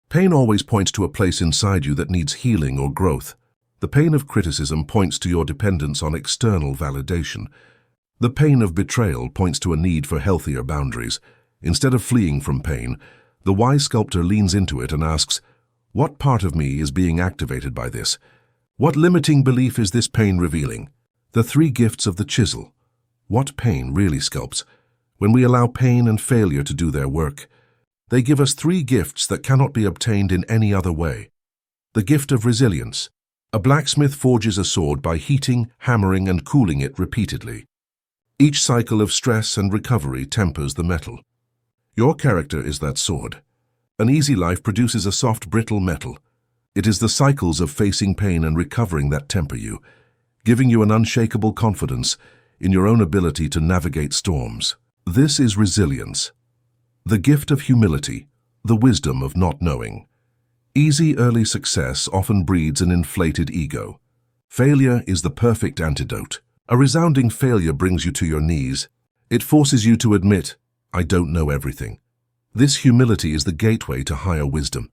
Pain always points to a place inside you that needs healing or growth. The pain of criticism points to your dependence on external validation. The pain of betrayal points to a need for healthier boundaries. Instead of fleeing from pain, the wise sculptor leans into it and asks, What part of me is being activated by this? What limiting belief is this pain revealing? The three gifts of the chisel. What pain really sculpts? When we allow pain and failure to do their work, they give us three gifts that cannot be obtained in any other way. The gift of resilience. A blacksmith forges a sword by heating, hammering, and cooling it repeatedly. Each cycle of stress and recovery tempers the metal. Your character is that sword. An easy life produces a soft, brittle metal. It is the cycles of facing pain and recovering that temper you, giving you an unshakable confidence in your own ability to navigate storms. This is resilience. The gift of humility, the wisdom of not knowing. Easy early success often breeds an inflated ego. Failure is the perfect antidote. A resounding failure brings you to your knees. It forces you to admit, I don't know everything. This humility is the gateway to higher wisdom.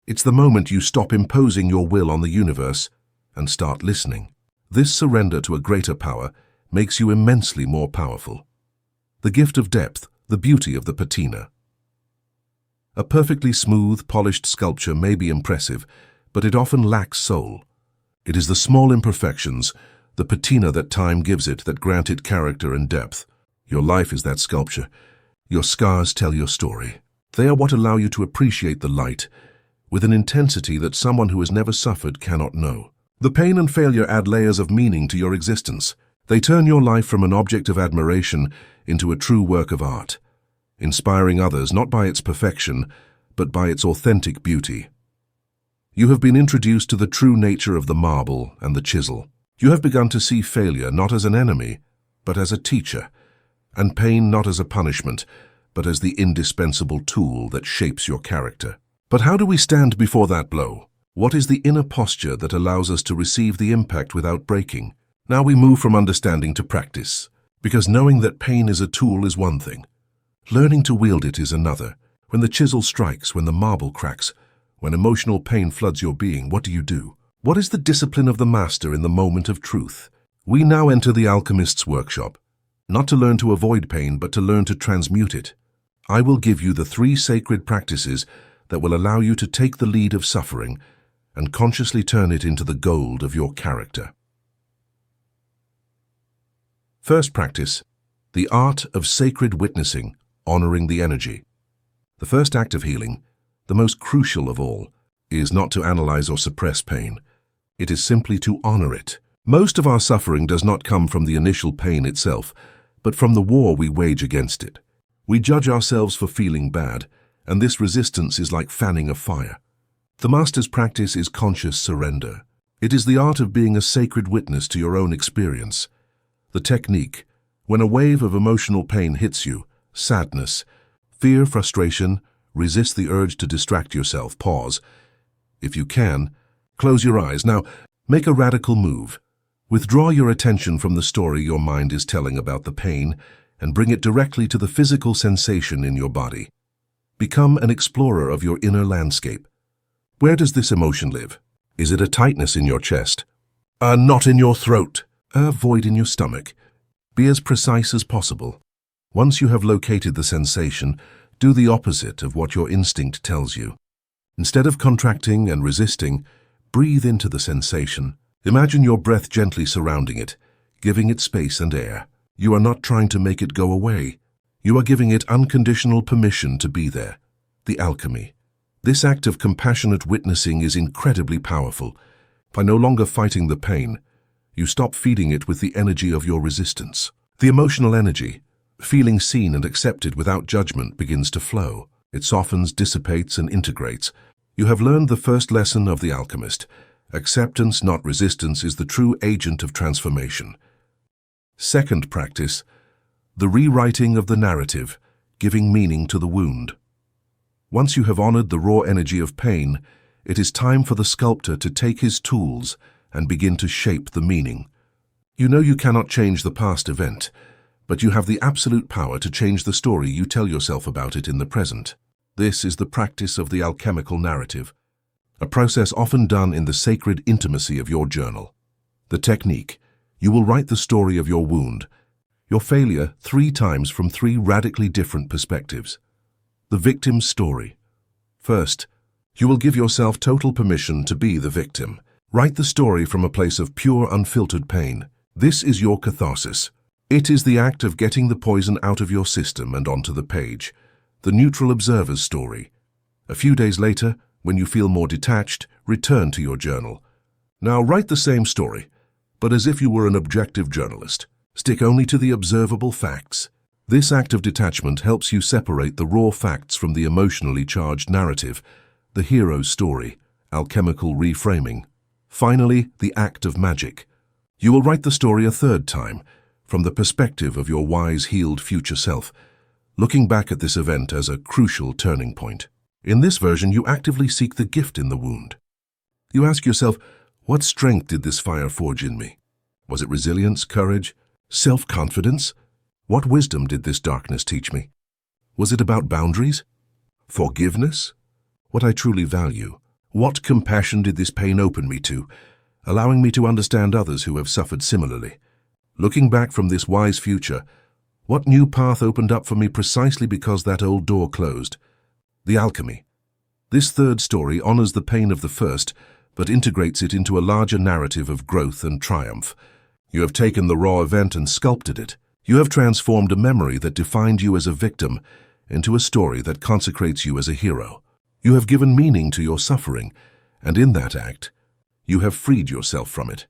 It's the moment you stop imposing your will on the universe and start listening. This surrender to a greater power makes you immensely more powerful. The gift of depth, the beauty of the patina. A perfectly smooth, polished sculpture may be impressive, but it often lacks soul. It is the small imperfections, the patina that time gives it, that grant it character and depth. Your life is that sculpture. Your scars tell your story. They are what allow you to appreciate the light with an intensity that someone who has never suffered cannot know. The pain and failure add layers of meaning to your existence. They turn your life from an object of admiration into a true work of art, inspiring others not by its perfection, but by its authentic beauty. You have been introduced to the true nature of the marble and the chisel. You have begun to see failure not as an enemy, but as a teacher, and pain not as a punishment, but as the indispensable tool that shapes your character. But how do we stand before that blow? What is the inner posture that allows us to receive the impact without breaking? Now we move from understanding to practice, because knowing that pain is a tool is one thing. Learning to wield it is another. When the chisel strikes, when the marble cracks, when emotional pain floods your being, what do? What is the discipline of the master in the moment of truth? We now enter the alchemist's workshop, not to learn to avoid pain, but to learn to transmute it. I will give you the three sacred practices that will allow you to take the lead of suffering and consciously turn it into the gold of your character. First practice, the art of sacred witnessing, honoring the energy. The first act of healing, the most crucial of all, is not to analyze or suppress pain. It is simply to honor it. Most of our suffering does not come from the initial pain itself, but from the war we wage against it. We judge ourselves for feeling bad, and this resistance is like fanning a fire. The master's practice is conscious surrender. It is the art of being a sacred witness to your own experience. The technique, when a wave of emotional pain hits you, sadness, fear, frustration, resist the urge to distract yourself, pause. If you can, close your eyes. Now, make a radical move. Withdraw your attention from the story your mind is telling about the pain and bring it directly to the physical sensation in your body. Become an explorer of your inner landscape. Where does this emotion live? Is it a tightness in your chest? A knot in your throat? A void in your stomach? Be as precise as possible. Once you have located the sensation, do the opposite of what your instinct tells you. Instead of contracting and resisting, breathe into the sensation. Imagine your breath gently surrounding it, giving it space and air. You are not trying to make it go away. You are giving it unconditional permission to be there. The alchemy. This act of compassionate witnessing is incredibly powerful. By no longer fighting the pain, you stop feeding it with the energy of your resistance. The emotional energy, feeling seen and accepted without judgment, begins to flow. It softens, dissipates, and integrates. You have learned the first lesson of the alchemist. Acceptance, not resistance, is the true agent of transformation. Second practice, the rewriting of the narrative, giving meaning to the wound. Once you have honored the raw energy of pain, it is time for the sculptor to take his tools and begin to shape the meaning. You know you cannot change the past event, but you have the absolute power to change the story you tell yourself about it in the present. This is the practice of the alchemical narrative, a process often done in the sacred intimacy of your journal. The technique, you will write the story of your wound, your failure 3 times from 3 radically different perspectives. The victim's story. First, You will give yourself total permission to be the victim. Write the story from a place of pure, unfiltered pain. This is your catharsis. It is the act of getting the poison out of your system and onto the page. The neutral observer's story. A few days later, when you feel more detached, return to your journal. Now write the same story, but as if you were an objective journalist. Stick only to the observable facts. This act of detachment helps you separate the raw facts from the emotionally charged narrative, the hero's story, alchemical reframing. Finally, the act of magic. You will write the story a third time, from the perspective of your wise, healed future self, looking back at this event as a crucial turning point. In this version, you actively seek the gift in the wound. You ask yourself, what strength did this fire forge in me? Was it resilience, courage, self-confidence? What wisdom did this darkness teach me? Was it about boundaries? Forgiveness? What I truly value? What compassion did this pain open me to, allowing me to understand others who have suffered similarly? Looking back from this wise future, what new path opened up for me precisely because that old door closed? The alchemy. This third story honors the pain of the first, but integrates it into a larger narrative of growth and triumph. You have taken the raw event and sculpted it. You have transformed a memory that defined you as a victim into a story that consecrates you as a hero. You have given meaning to your suffering, and in that act, you have freed yourself from it.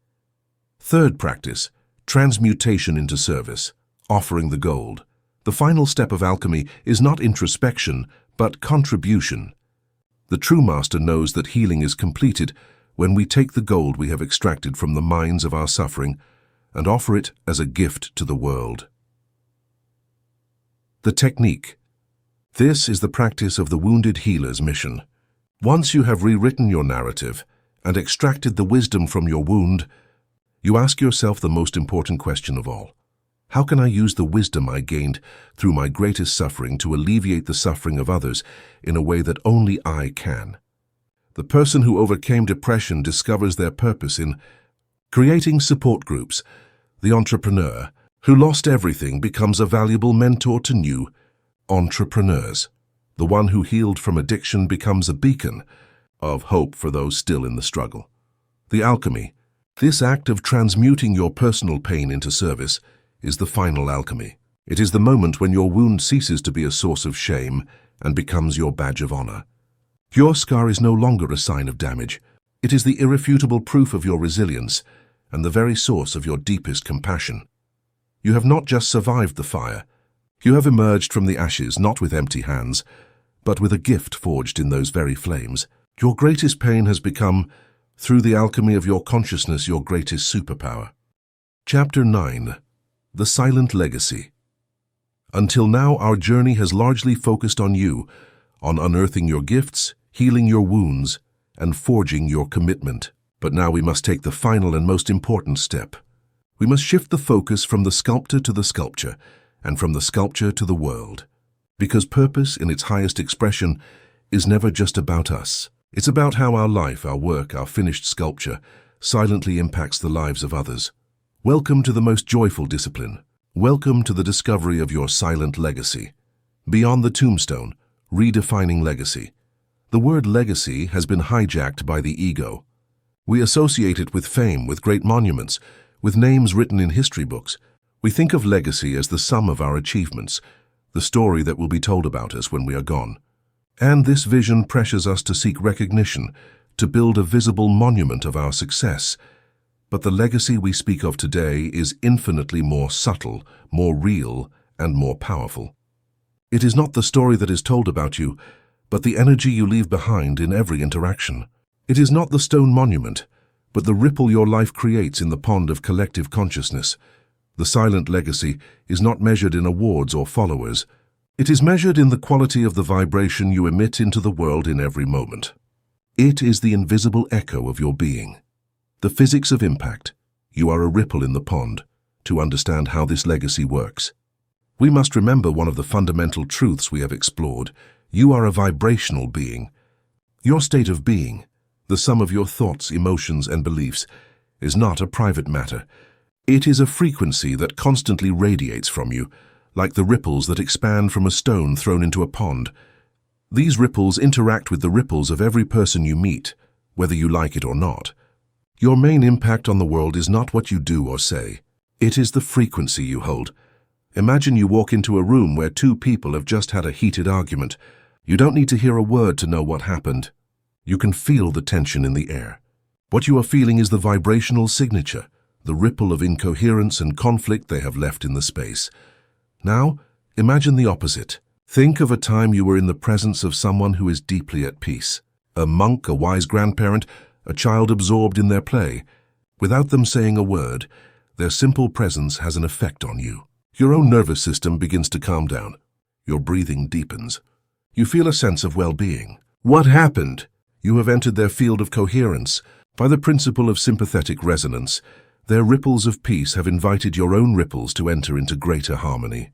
Third practice, transmutation into service, offering the gold. The final step of alchemy is not introspection, but contribution. The true master knows that healing is completed when we take the gold we have extracted from the mines of our suffering and offer it as a gift to the world. The technique. This is the practice of the wounded healer's mission. Once you have rewritten your narrative and extracted the wisdom from your wound, you ask yourself the most important question of all. How can I use the wisdom I gained through my greatest suffering to alleviate the suffering of others in a way that only I can? The person who overcame depression discovers their purpose in creating support groups. The entrepreneur who lost everything becomes a valuable mentor to new entrepreneurs. The one who healed from addiction becomes a beacon of hope for those still in the struggle. The alchemy. This act of transmuting your personal pain into service is the final alchemy. It is the moment when your wound ceases to be a source of shame and becomes your badge of honor. Your scar is no longer a sign of damage. It is the irrefutable proof of your resilience and the very source of your deepest compassion. You have not just survived the fire. You have emerged from the ashes not with empty hands, but with a gift forged in those very flames. Your greatest pain has become, through the alchemy of your consciousness, your greatest superpower. Chapter 9. The Silent Legacy. Until now, our journey has largely focused on you, on unearthing your gifts, healing your wounds, and forging your commitment. But now we must take the final and most important step. We must shift the focus from the sculptor to the sculpture, and from the sculpture to the world. Because purpose, in its highest expression, is never just about us. It's about how our life, our work, our finished sculpture silently impacts the lives of others. Welcome to the most joyful discipline. Welcome to the discovery of your silent legacy. Beyond the tombstone, redefining legacy. The word legacy has been hijacked by the ego. We associate it with fame, with great monuments, with names written in history books. We think of legacy as the sum of our achievements, the story that will be told about us when we are gone. And this vision pressures us to seek recognition, to build a visible monument of our success. But the legacy we speak of today is infinitely more subtle, more real, and more powerful. It is not the story that is told about you, but the energy you leave behind in every interaction. It is not the stone monument, but the ripple your life creates in the pond of collective consciousness. The silent legacy is not measured in awards or followers. It is measured in the quality of the vibration you emit into the world in every moment. It is the invisible echo of your being. The physics of impact. You are a ripple in the pond. To understand how this legacy works, we must remember one of the fundamental truths we have explored. You are a vibrational being. Your state of being, the sum of your thoughts, emotions, and beliefs, is not a private matter. It is a frequency that constantly radiates from you, like the ripples that expand from a stone thrown into a pond. These ripples interact with the ripples of every person you meet, whether you like it or not. Your main impact on the world is not what you do or say. It is the frequency you hold. Imagine you walk into a room where two people have just had a heated argument. You don't need to hear a word to know what happened. You can feel the tension in the air. What you are feeling is the vibrational signature, the ripple of incoherence and conflict they have left in the space. Now, imagine the opposite. Think of a time you were in the presence of someone who is deeply at peace. A monk, a wise grandparent, a child absorbed in their play. Without them saying a word, their simple presence has an effect on you. Your own nervous system begins to calm down. Your breathing deepens. You feel a sense of well-being. What happened? You have entered their field of coherence. By the principle of sympathetic resonance, their ripples of peace have invited your own ripples to enter into greater harmony.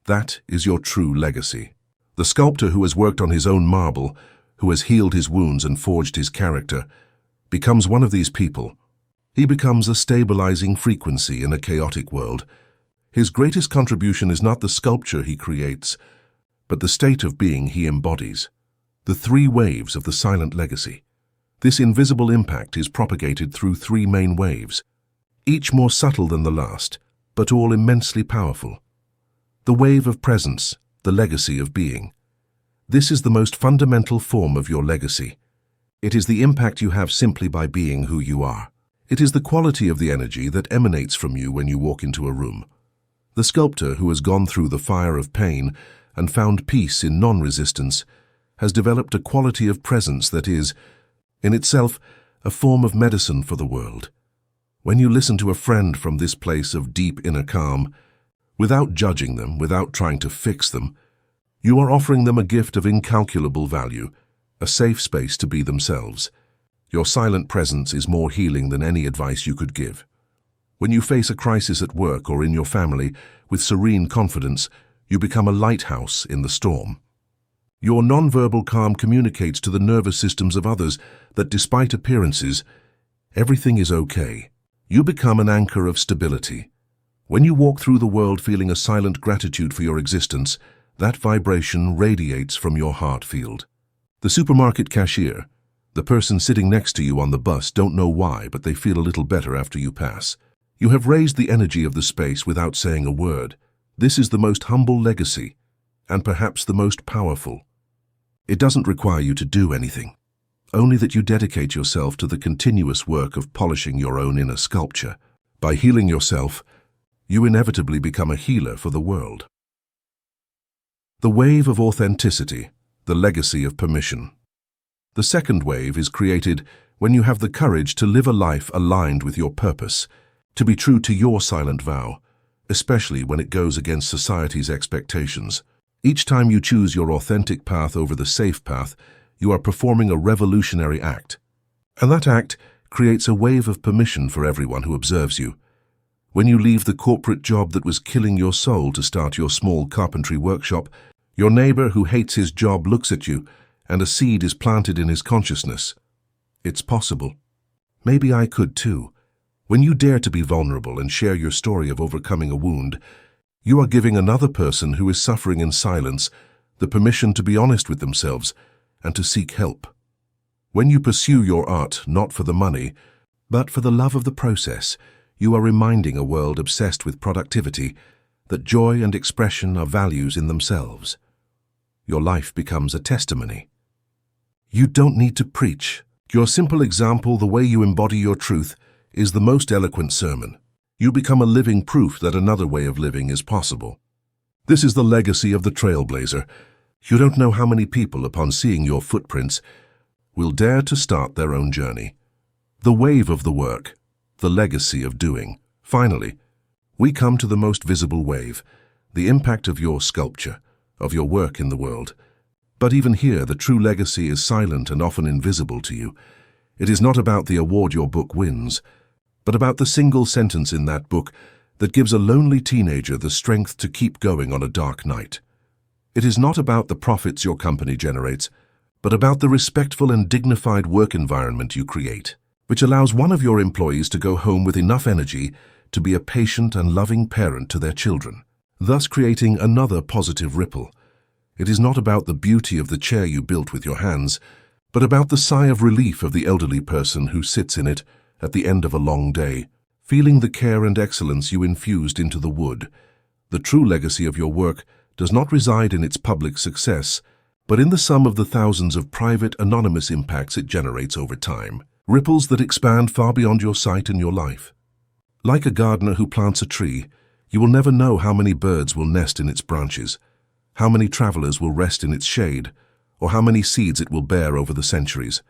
That is your true legacy. The sculptor who has worked on his own marble, who has healed his wounds and forged his character, becomes one of these people. He becomes a stabilizing frequency in a chaotic world. His greatest contribution is not the sculpture he creates, but the state of being he embodies. The three waves of the silent legacy. This invisible impact is propagated through three main waves, each more subtle than the last, but all immensely powerful. The wave of presence, the legacy of being. This is the most fundamental form of your legacy. It is the impact you have simply by being who you are. It is the quality of the energy that emanates from you when you walk into a room. The sculptor who has gone through the fire of pain and found peace in non-resistance has developed a quality of presence that is, in itself, a form of medicine for the world. When you listen to a friend from this place of deep inner calm, without judging them, without trying to fix them, you are offering them a gift of incalculable value, a safe space to be themselves. Your silent presence is more healing than any advice you could give. When you face a crisis at work or in your family, with serene confidence, you become a lighthouse in the storm. Your nonverbal calm communicates to the nervous systems of others that despite appearances, everything is okay. You become an anchor of stability. When you walk through the world feeling a silent gratitude for your existence, that vibration radiates from your heart field. The supermarket cashier, the person sitting next to you on the bus don't know why, but they feel a little better after you pass. You have raised the energy of the space without saying a word. This is the most humble legacy, and perhaps the most powerful. It doesn't require you to do anything, only that you dedicate yourself to the continuous work of polishing your own inner sculpture. By healing yourself, you inevitably become a healer for the world. The wave of authenticity, the legacy of permission. The second wave is created when you have the courage to live a life aligned with your purpose, to be true to your silent vow, especially when it goes against society's expectations. Each time you choose your authentic path over the safe path, you are performing a revolutionary act. And that act creates a wave of permission for everyone who observes you. When you leave the corporate job that was killing your soul to start your small carpentry workshop, your neighbor who hates his job looks at you, and a seed is planted in his consciousness. It's possible. Maybe I could too. When you dare to be vulnerable and share your story of overcoming a wound, you are giving another person who is suffering in silence the permission to be honest with themselves and to seek help. When you pursue your art not for the money, but for the love of the process, you are reminding a world obsessed with productivity that joy and expression are values in themselves. Your life becomes a testimony. You don't need to preach. Your simple example, the way you embody your truth, is the most eloquent sermon. You become a living proof that another way of living is possible. This is the legacy of the trailblazer. You don't know how many people, upon seeing your footprints, will dare to start their own journey. The wave of the work, the legacy of doing. Finally, we come to the most visible wave, the impact of your sculpture, of your work in the world. But even here, the true legacy is silent and often invisible to you. It is not about the award your book wins, but about the single sentence in that book that gives a lonely teenager the strength to keep going on a dark night. It is not about the profits your company generates, but about the respectful and dignified work environment you create, which allows one of your employees to go home with enough energy to be a patient and loving parent to their children, thus creating another positive ripple. It is not about the beauty of the chair you built with your hands, but about the sigh of relief of the elderly person who sits in it at the end of a long day, feeling the care and excellence you infused into the wood. The true legacy of your work does not reside in its public success, but in the sum of the thousands of private, anonymous impacts it generates over time, ripples that expand far beyond your sight and your life. Like a gardener who plants a tree, you will never know how many birds will nest in its branches, how many travelers will rest in its shade, or how many seeds it will bear over the centuries.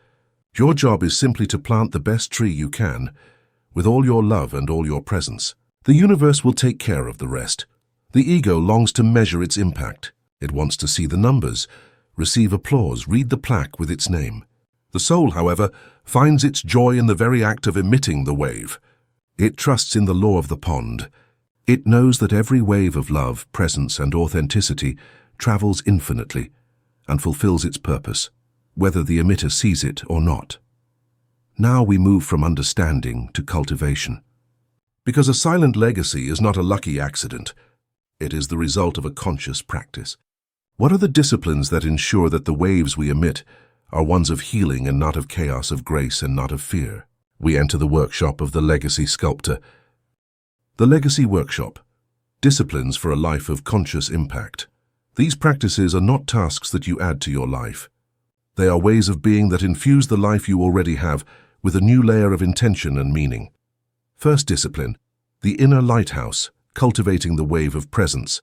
Your job is simply to plant the best tree you can, with all your love and all your presence. The universe will take care of the rest. The ego longs to measure its impact. It wants to see the numbers, receive applause, read the plaque with its name. The soul, however, finds its joy in the very act of emitting the wave. It trusts in the law of the pond. It knows that every wave of love, presence, and authenticity travels infinitely and fulfills its purpose, whether the emitter sees it or not. Now we move from understanding to cultivation. Because a silent legacy is not a lucky accident, it is the result of a conscious practice. What are the disciplines that ensure that the waves we emit are ones of healing and not of chaos, of grace and not of fear? We enter the workshop of the legacy sculptor. The Legacy Workshop. Disciplines for a life of conscious impact. These practices are not tasks that you add to your life. They are ways of being that infuse the life you already have with a new layer of intention and meaning. First discipline, the inner lighthouse, cultivating the wave of presence.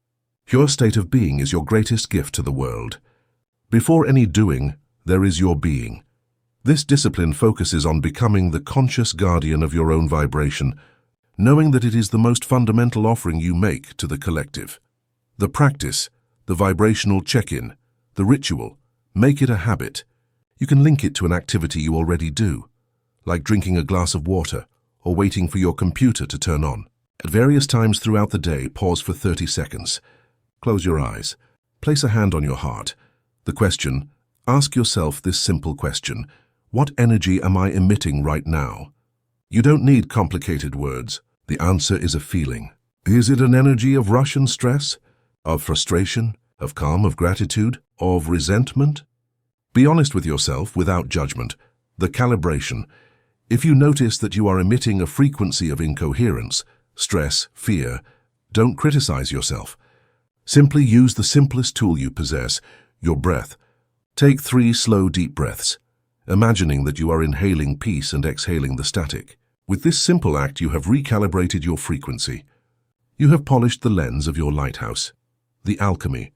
Your state of being is your greatest gift to the world. Before any doing, there is your being. This discipline focuses on becoming the conscious guardian of your own vibration, knowing that it is the most fundamental offering you make to the collective. The practice, the vibrational check-in, the ritual, make it a habit. You can link it to an activity you already do, like drinking a glass of water or waiting for your computer to turn on. At various times throughout the day, pause for 30 seconds. Close your eyes. Place a hand on your heart. The question, ask yourself this simple question: what energy am I emitting right now? You don't need complicated words. The answer is a feeling. Is it an energy of rush and stress, of frustration, of calm, of gratitude, of resentment? Be honest with yourself without judgment. The calibration. If you notice that you are emitting a frequency of incoherence, stress, fear, don't criticize yourself. Simply use the simplest tool you possess, your breath. Take 3 slow, deep breaths, imagining that you are inhaling peace and exhaling the static. With this simple act, you have recalibrated your frequency. You have polished the lens of your lighthouse. The alchemy.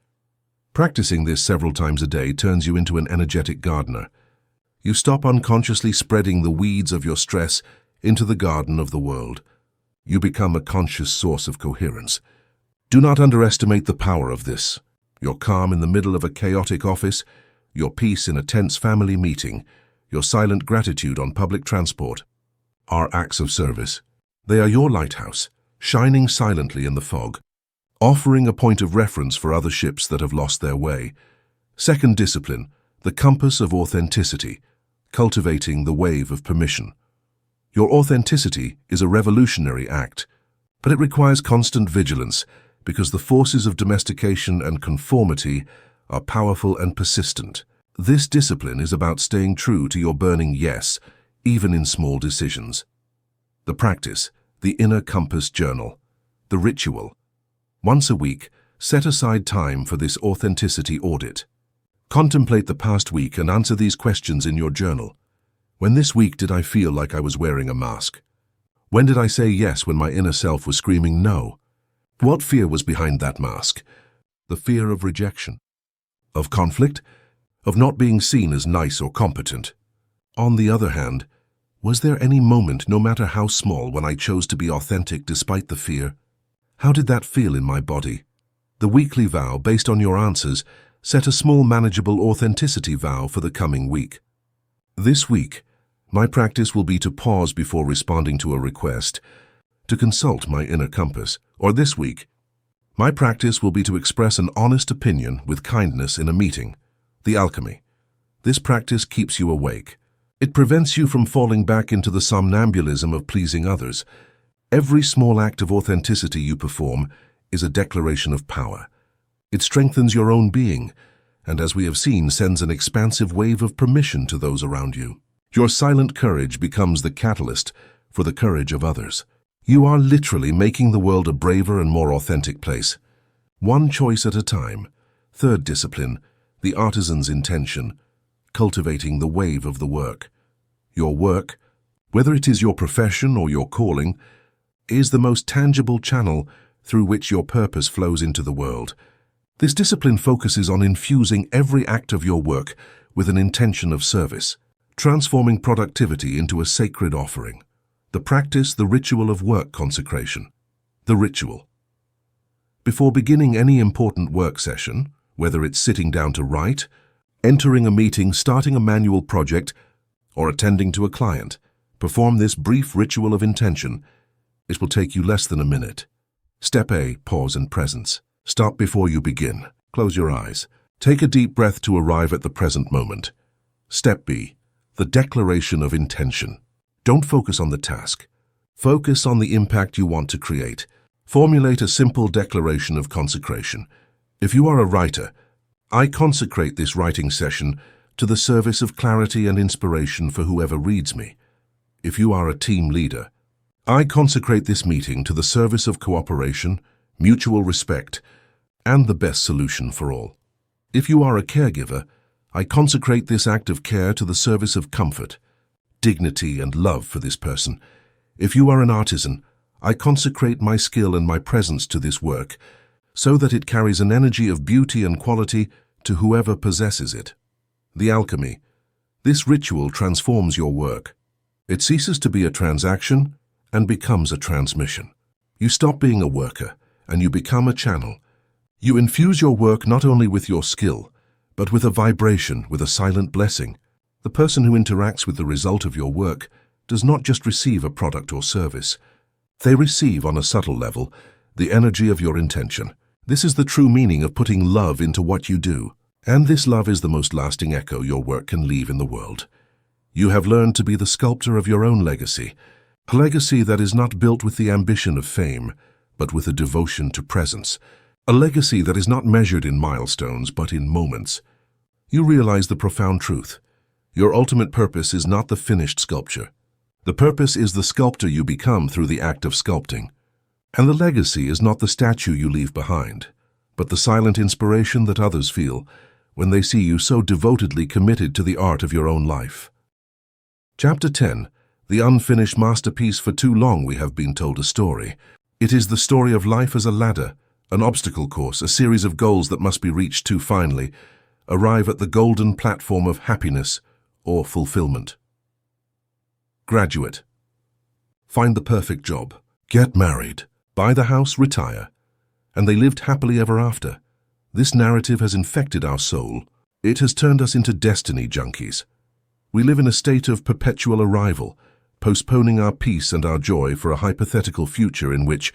Practicing this several times a day turns you into an energetic gardener. You stop unconsciously spreading the weeds of your stress into the garden of the world. You become a conscious source of coherence. Do not underestimate the power of this. Your calm in the middle of a chaotic office, your peace in a tense family meeting, your silent gratitude on public transport are acts of service. They are your lighthouse, shining silently in the fog, offering a point of reference for other ships that have lost their way. Second discipline, the compass of authenticity, cultivating the wave of permission. Your authenticity is a revolutionary act, but it requires constant vigilance because the forces of domestication and conformity are powerful and persistent. This discipline is about staying true to your burning yes, even in small decisions. The practice, the inner compass journal. The ritual. Once a week, set aside time for this authenticity audit. Contemplate the past week and answer these questions in your journal. When this week did I feel like I was wearing a mask? When did I say yes when my inner self was screaming no? What fear was behind that mask? The fear of rejection, of conflict, of not being seen as nice or competent. On the other hand, was there any moment, no matter how small, when I chose to be authentic despite the fear? How did that feel in my body? The weekly vow, based on your answers, set a small manageable authenticity vow for the coming week. This week, my practice will be to pause before responding to a request, to consult my inner compass. Or this week, my practice will be to express an honest opinion with kindness in a meeting. The alchemy. This practice keeps you awake. It prevents you from falling back into the somnambulism of pleasing others. Every small act of authenticity you perform is a declaration of power. It strengthens your own being, and as we have seen, sends an expansive wave of permission to those around you. Your silent courage becomes the catalyst for the courage of others. You are literally making the world a braver and more authentic place. One choice at a time. Third discipline, the artisan's intention, cultivating the wave of the work. Your work, whether it is your profession or your calling, is the most tangible channel through which your purpose flows into the world. This discipline focuses on infusing every act of your work with an intention of service, transforming productivity into a sacred offering. The practice, the ritual of work consecration. The ritual. Before beginning any important work session, whether it's sitting down to write, entering a meeting, starting a manual project, or attending to a client, perform this brief ritual of intention. It will take you less than a minute. Step A, pause and presence. Stop before you begin. Close your eyes. Take a deep breath to arrive at the present moment. Step B, the declaration of intention. Don't focus on the task. Focus on the impact you want to create. Formulate a simple declaration of consecration. If you are a writer, I consecrate this writing session to the service of clarity and inspiration for whoever reads me. If you are a team leader, I consecrate this meeting to the service of cooperation, mutual respect, and the best solution for all. If you are a caregiver, I consecrate this act of care to the service of comfort, dignity, and love for this person. If you are an artisan, I consecrate my skill and my presence to this work, so that it carries an energy of beauty and quality to whoever possesses it. The alchemy. This ritual transforms your work. It ceases to be a transaction and becomes a transmission. You stop being a worker and you become a channel. You infuse your work not only with your skill, but with a vibration, with a silent blessing. The person who interacts with the result of your work does not just receive a product or service. They receive, on a subtle level, the energy of your intention. This is the true meaning of putting love into what you do. And this love is the most lasting echo your work can leave in the world. You have learned to be the sculptor of your own legacy, a legacy that is not built with the ambition of fame, but with a devotion to presence. A legacy that is not measured in milestones, but in moments. You realize the profound truth. Your ultimate purpose is not the finished sculpture. The purpose is the sculptor you become through the act of sculpting. And the legacy is not the statue you leave behind, but the silent inspiration that others feel when they see you so devotedly committed to the art of your own life. Chapter 10. The unfinished masterpiece. For too long we have been told a story. It is the story of life as a ladder, an obstacle course, a series of goals that must be reached to finally arrive at the golden platform of happiness or fulfillment. Graduate. Find the perfect job. Get married. Buy the house, retire. And they lived happily ever after. This narrative has infected our soul. It has turned us into destiny junkies. We live in a state of perpetual arrival, postponing our peace and our joy for a hypothetical future in which,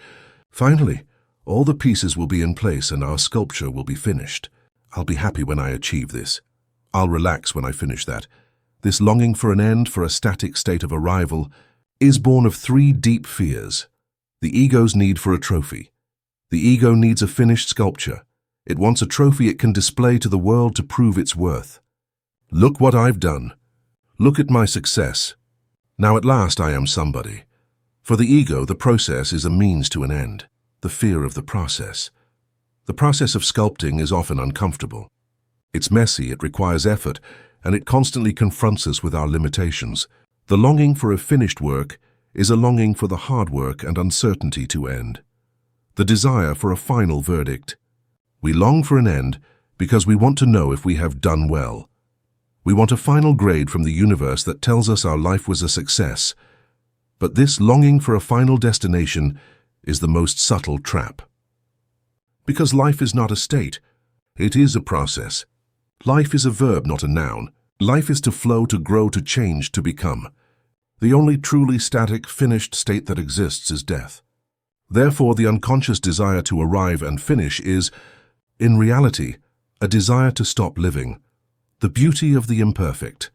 finally, all the pieces will be in place and our sculpture will be finished. I'll be happy when I achieve this. I'll relax when I finish that. This longing for an end, for a static state of arrival, is born of three deep fears. The ego's need for a trophy. The ego needs a finished sculpture. It wants a trophy it can display to the world to prove its worth. Look what I've done. Look at my success. Now at last I am somebody. For the ego, the process is a means to an end. The fear of the process. The process of sculpting is often uncomfortable. It's messy, it requires effort, and it constantly confronts us with our limitations. The longing for a finished work is a longing for the hard work and uncertainty to end. The desire for a final verdict. We long for an end because we want to know if we have done well. We want a final grade from the universe that tells us our life was a success. But this longing for a final destination is the most subtle trap. Because life is not a state, it is a process. Life is a verb, not a noun. Life is to flow, to grow, to change, to become. The only truly static, finished state that exists is death. Therefore, the unconscious desire to arrive and finish is, in reality, a desire to stop living. The beauty of the imperfect,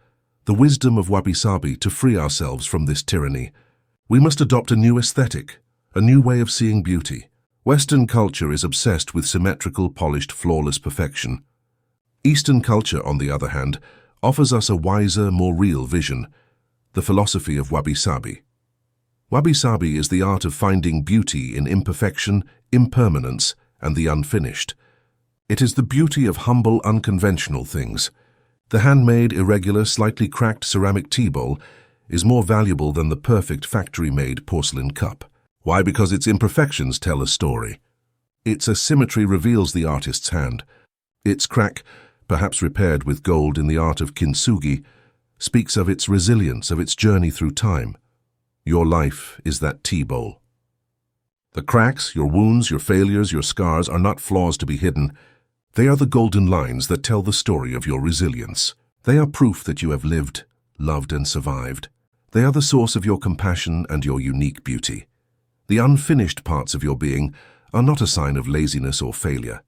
the wisdom of wabi-sabi to free ourselves from this tyranny. We must adopt a new aesthetic, a new way of seeing beauty. Western culture is obsessed with symmetrical, polished, flawless perfection. Eastern culture, on the other hand, offers us a wiser, more real vision, the philosophy of wabi-sabi. Wabi-sabi is the art of finding beauty in imperfection, impermanence, and the unfinished. It is the beauty of humble, unconventional things. The handmade, irregular, slightly cracked ceramic tea bowl is more valuable than the perfect factory-made porcelain cup. Why? Because its imperfections tell a story. Its asymmetry reveals the artist's hand. Its crack, perhaps repaired with gold in the art of kintsugi, speaks of its resilience, of its journey through time. Your life is that tea bowl. The cracks, your wounds, your failures, your scars are not flaws to be hidden. They are the golden lines that tell the story of your resilience. They are proof that you have lived, loved, and survived. They are the source of your compassion and your unique beauty. The unfinished parts of your being are not a sign of laziness or failure.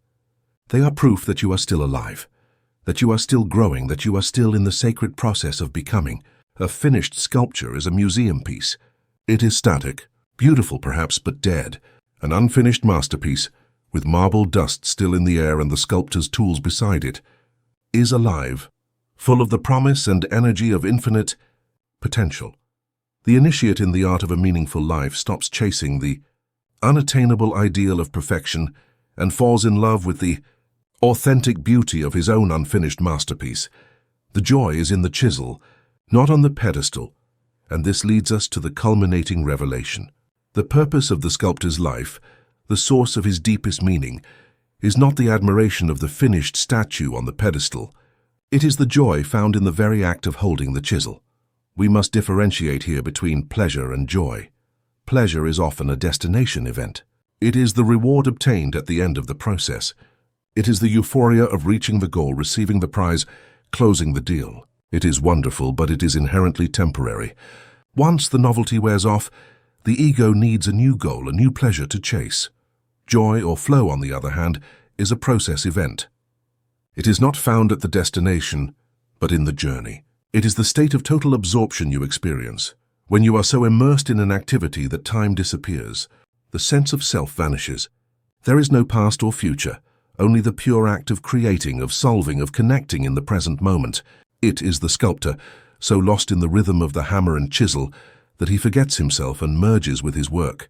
They are proof that you are still alive, that you are still growing, that you are still in the sacred process of becoming. A finished sculpture is a museum piece. It is static, beautiful perhaps, but dead. An unfinished masterpiece, with marble dust still in the air and the sculptor's tools beside it, is alive, full of the promise and energy of infinite potential. The initiate in the art of a meaningful life stops chasing the unattainable ideal of perfection and falls in love with the authentic beauty of his own unfinished masterpiece. The joy is in the chisel, not on the pedestal, and this leads us to the culminating revelation. The purpose of the sculptor's life, the source of his deepest meaning, is not the admiration of the finished statue on the pedestal. It is the joy found in the very act of holding the chisel. We must differentiate here between pleasure and joy. Pleasure is often a destination event. It is the reward obtained at the end of the process. It is the euphoria of reaching the goal, receiving the prize, closing the deal. It is wonderful, but it is inherently temporary. Once the novelty wears off, the ego needs a new goal, a new pleasure to chase. Joy or flow, on the other hand, is a process event. It is not found at the destination, but in the journey. It is the state of total absorption you experience, when you are so immersed in an activity that time disappears. The sense of self vanishes. There is no past or future, only the pure act of creating, of solving, of connecting in the present moment. It is the sculptor, so lost in the rhythm of the hammer and chisel that he forgets himself and merges with his work.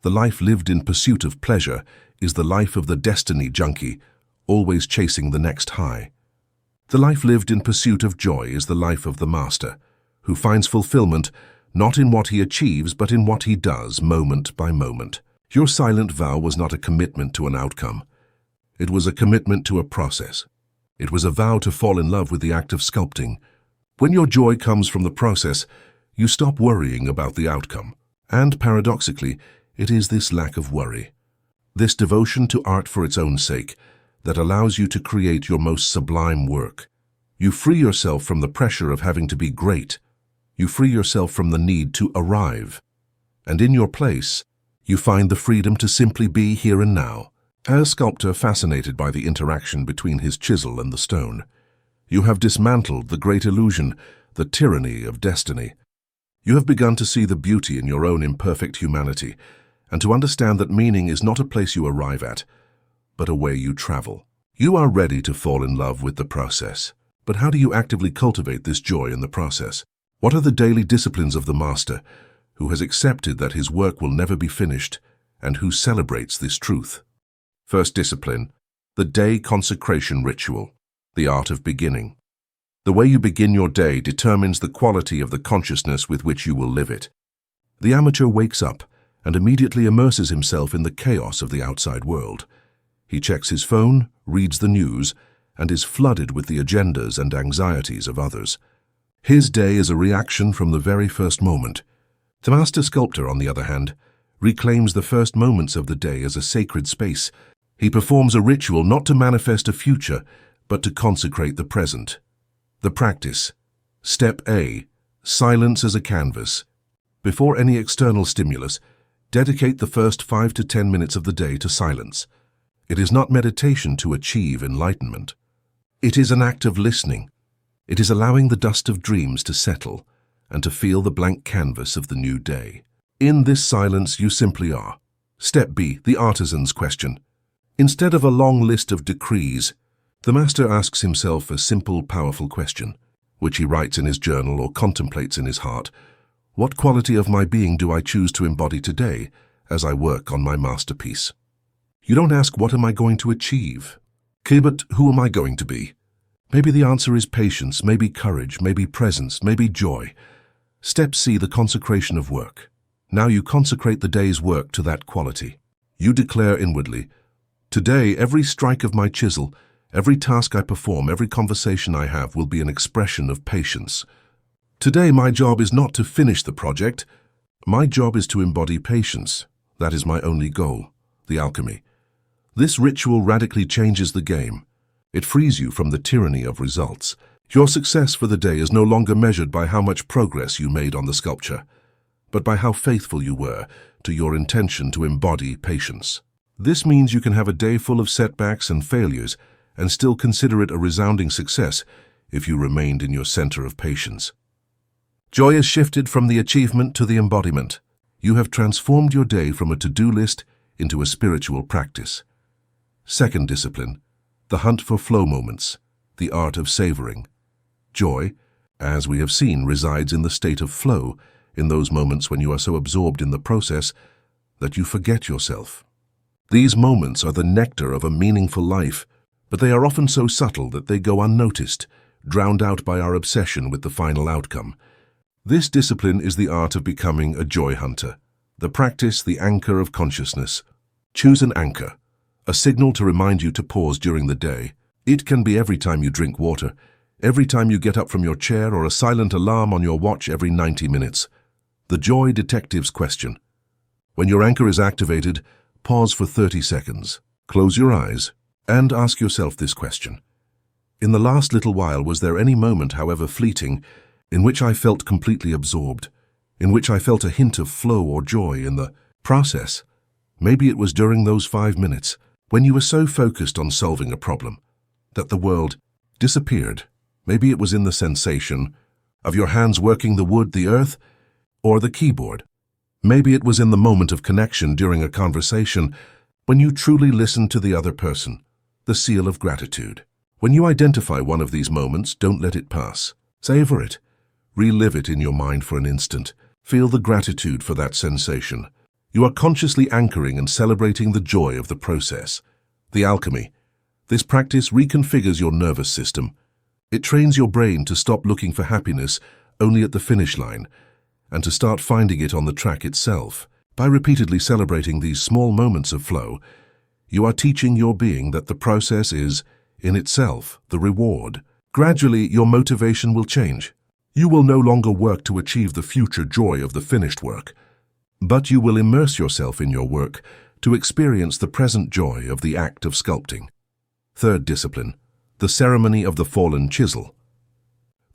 The life lived in pursuit of pleasure is the life of the destiny junkie, always chasing the next high. The life lived in pursuit of joy is the life of the master, who finds fulfillment not in what he achieves but in what he does, moment by moment. Your silent vow was not a commitment to an outcome. It was a commitment to a process. It was a vow to fall in love with the act of sculpting. When your joy comes from the process, you stop worrying about the outcome. And paradoxically, it is this lack of worry, this devotion to art for its own sake, that allows you to create your most sublime work. You free yourself from the pressure of having to be great. You free yourself from the need to arrive. And in your place, you find the freedom to simply be here and now. As a sculptor fascinated by the interaction between his chisel and the stone, you have dismantled the great illusion, the tyranny of destiny. You have begun to see the beauty in your own imperfect humanity, and to understand that meaning is not a place you arrive at, but a way you travel. You are ready to fall in love with the process. But how do you actively cultivate this joy in the process? What are the daily disciplines of the master, who has accepted that his work will never be finished, and who celebrates this truth? First discipline, the day consecration ritual, the art of beginning. The way you begin your day determines the quality of the consciousness with which you will live it. The amateur wakes up and immediately immerses himself in the chaos of the outside world. He checks his phone, reads the news, and is flooded with the agendas and anxieties of others. His day is a reaction from the very first moment. The master sculptor, on the other hand, reclaims the first moments of the day as a sacred space. He performs a ritual not to manifest a future, but to consecrate the present. The practice. Step A. Silence as a canvas. Before any external stimulus, dedicate the first 5 to 10 minutes of the day to silence. It is not meditation to achieve enlightenment. It is an act of listening. It is allowing the dust of dreams to settle and to feel the blank canvas of the new day. In this silence, you simply are. Step B, the artisan's question. Instead of a long list of decrees, The master asks himself a simple, powerful question, which he writes in his journal or contemplates in his heart. What quality of my being do I choose to embody today as I work on my masterpiece? You don't ask, what am I going to achieve? Okay, but who am I going to be? Maybe the answer is patience, maybe courage, maybe presence, maybe joy. Step C, the consecration of work. Now you consecrate the day's work to that quality. You declare inwardly, today every strike of my chisel, every task I perform, every conversation I have will be an expression of patience. Today my job is not to finish the project. My job is to embody patience. That is my only goal, the alchemy. This ritual radically changes the game. It frees you from the tyranny of results. Your success for the day is no longer measured by how much progress you made on the sculpture, but by how faithful you were to your intention to embody patience. This means you can have a day full of setbacks and failures and still consider it a resounding success if you remained in your center of patience. Joy is shifted from the achievement to the embodiment. You have transformed your day from a to-do list into a spiritual practice. Second discipline, the hunt for flow moments, the art of savoring. Joy, as we have seen, resides in the state of flow, in those moments when you are so absorbed in the process that you forget yourself. These moments are the nectar of a meaningful life, but they are often so subtle that they go unnoticed, drowned out by our obsession with the final outcome. This discipline is the art of becoming a joy hunter, the practice, the anchor of consciousness. Choose an anchor, a signal to remind you to pause during the day. It can be every time you drink water, every time you get up from your chair, or a silent alarm on your watch every 90 minutes. The Joy Detective's question. When your anchor is activated, pause for 30 seconds. Close your eyes and ask yourself this question. In the last little while, was there any moment, however fleeting, in which I felt completely absorbed, in which I felt a hint of flow or joy in the process? Maybe it was during those 5 minutes, when you were so focused on solving a problem, that the world disappeared. Maybe it was in the sensation of your hands working the wood, the earth, or the keyboard. Maybe it was in the moment of connection during a conversation, when you truly listened to the other person, the seal of gratitude. When you identify one of these moments, don't let it pass. Savor it. Relive it in your mind for an instant. Feel the gratitude for that sensation. You are consciously anchoring and celebrating the joy of the process. The alchemy. This practice reconfigures your nervous system. It trains your brain to stop looking for happiness only at the finish line and to start finding it on the track itself. By repeatedly celebrating these small moments of flow, you are teaching your being that the process is, in itself, the reward. Gradually, your motivation will change. You will no longer work to achieve the future joy of the finished work, but you will immerse yourself in your work to experience the present joy of the act of sculpting. Third discipline, the ceremony of the fallen chisel,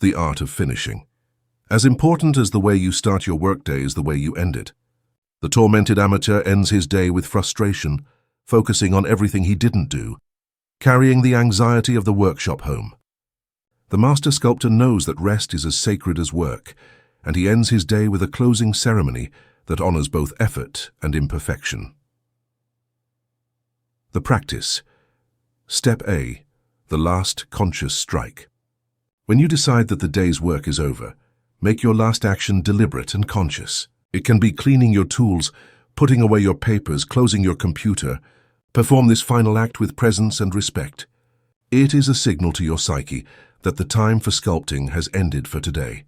the art of finishing. As important as the way you start your workday is the way you end it. The tormented amateur ends his day with frustration, focusing on everything he didn't do, carrying the anxiety of the workshop home. The master sculptor knows that rest is as sacred as work, and he ends his day with a closing ceremony that honors both effort and imperfection. The practice. Step A, the last conscious strike. When you decide that the day's work is over, make your last action deliberate and conscious. It can be cleaning your tools, putting away your papers, closing your computer. Perform this final act with presence and respect. It is a signal to your psyche that the time for sculpting has ended for today.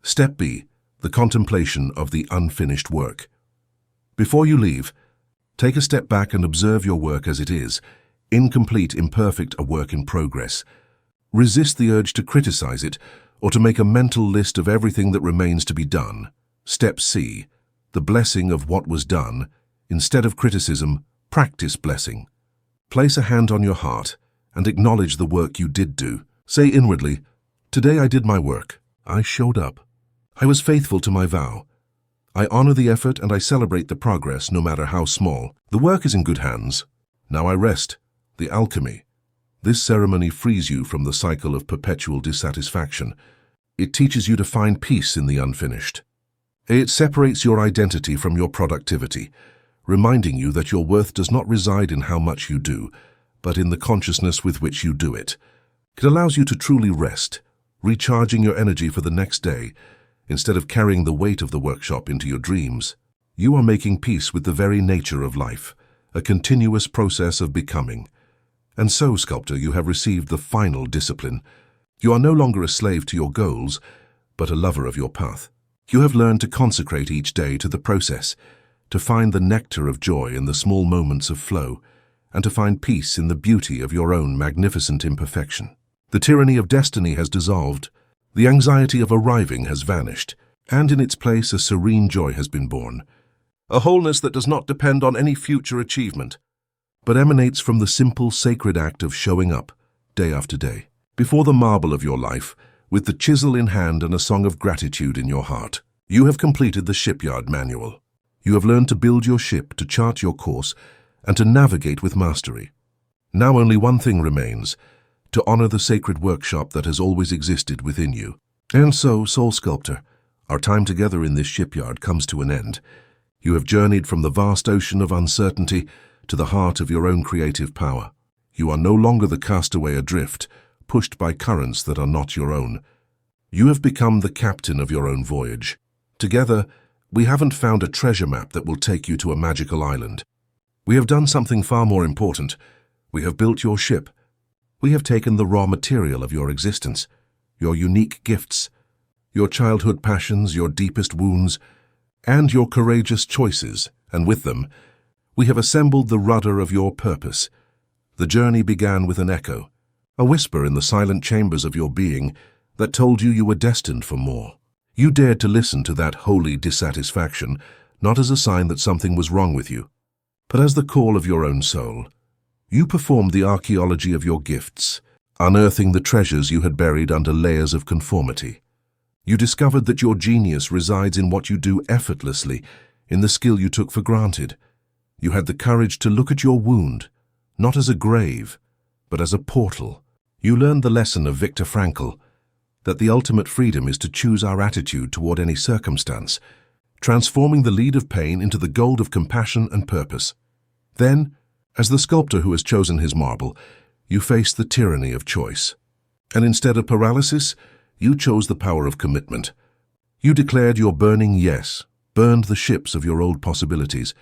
Step B, the contemplation of the unfinished work. Before you leave, take a step back and observe your work as it is, incomplete, imperfect, a work in progress. Resist the urge to criticize it or to make a mental list of everything that remains to be done. Step C, the blessing of what was done. Instead of criticism, practice blessing. Place a hand on your heart and acknowledge the work you did do. Say inwardly, today I did my work. I showed up. I was faithful to my vow. I honor the effort and I celebrate the progress, no matter how small. The work is in good hands. Now I rest. The alchemy. This ceremony frees you from the cycle of perpetual dissatisfaction. It teaches you to find peace in the unfinished. It separates your identity from your productivity, reminding you that your worth does not reside in how much you do, but in the consciousness with which you do it. It allows you to truly rest, recharging your energy for the next day, instead of carrying the weight of the workshop into your dreams. You are making peace with the very nature of life, a continuous process of becoming. And so, sculptor, you have received the final discipline. You are no longer a slave to your goals, but a lover of your path. You have learned to consecrate each day to the process, to find the nectar of joy in the small moments of flow, and to find peace in the beauty of your own magnificent imperfection. The tyranny of destiny has dissolved, the anxiety of arriving has vanished, and in its place a serene joy has been born. A wholeness that does not depend on any future achievement, but emanates from the simple, sacred act of showing up, day after day, before the marble of your life, with the chisel in hand and a song of gratitude in your heart. You have completed the shipyard manual. You have learned to build your ship, to chart your course, and to navigate with mastery. Now only one thing remains, to honor the sacred workshop that has always existed within you. And so, soul sculptor, our time together in this shipyard comes to an end. You have journeyed from the vast ocean of uncertainty to the heart of your own creative power. You are no longer the castaway adrift, pushed by currents that are not your own. You have become the captain of your own voyage. Together, we haven't found a treasure map that will take you to a magical island. We have done something far more important. We have built your ship. We have taken the raw material of your existence, your unique gifts, your childhood passions, your deepest wounds, and your courageous choices, and with them, we have assembled the rudder of your purpose. The journey began with an echo, a whisper in the silent chambers of your being that told you were destined for more. You dared to listen to that holy dissatisfaction, not as a sign that something was wrong with you, but as the call of your own soul. You performed the archaeology of your gifts, unearthing the treasures you had buried under layers of conformity. You discovered that your genius resides in what you do effortlessly, in the skill you took for granted. You had the courage to look at your wound, not as a grave, but as a portal. You learned the lesson of Viktor Frankl, that the ultimate freedom is to choose our attitude toward any circumstance, transforming the lead of pain into the gold of compassion and purpose. Then, as the sculptor who has chosen his marble, you faced the tyranny of choice. And instead of paralysis, you chose the power of commitment. You declared your burning yes, burned the ships of your old possibilities,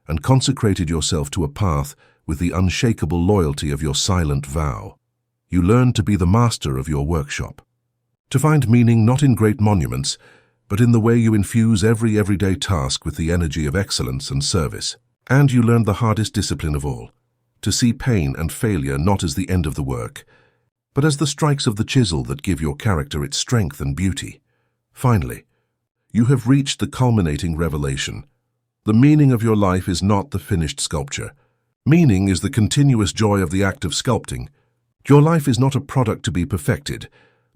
and consecrated yourself to a path with the unshakable loyalty of your silent vow. You learned to be the master of your workshop, to find meaning not in great monuments, but in the way you infuse every everyday task with the energy of excellence and service. And you learned the hardest discipline of all, to see pain and failure not as the end of the work, but as the strikes of the chisel that give your character its strength and beauty. Finally, you have reached the culminating revelation. The meaning of your life is not the finished sculpture. Meaning is the continuous joy of the act of sculpting. Your life is not a product to be perfected,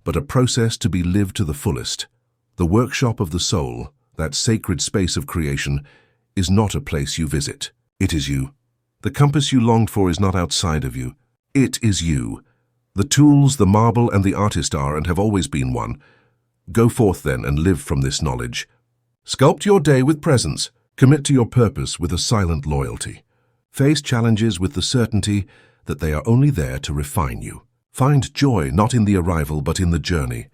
but a process to be lived to the fullest. The workshop of the soul, that sacred space of creation, is not a place you visit. It is you. The compass you longed for is not outside of you. It is you. The tools, the marble, and the artist are and have always been one. Go forth then and live from this knowledge. Sculpt your day with presence. Commit to your purpose with a silent loyalty. Face challenges with the certainty that they are only there to refine you. Find joy not in the arrival but in the journey.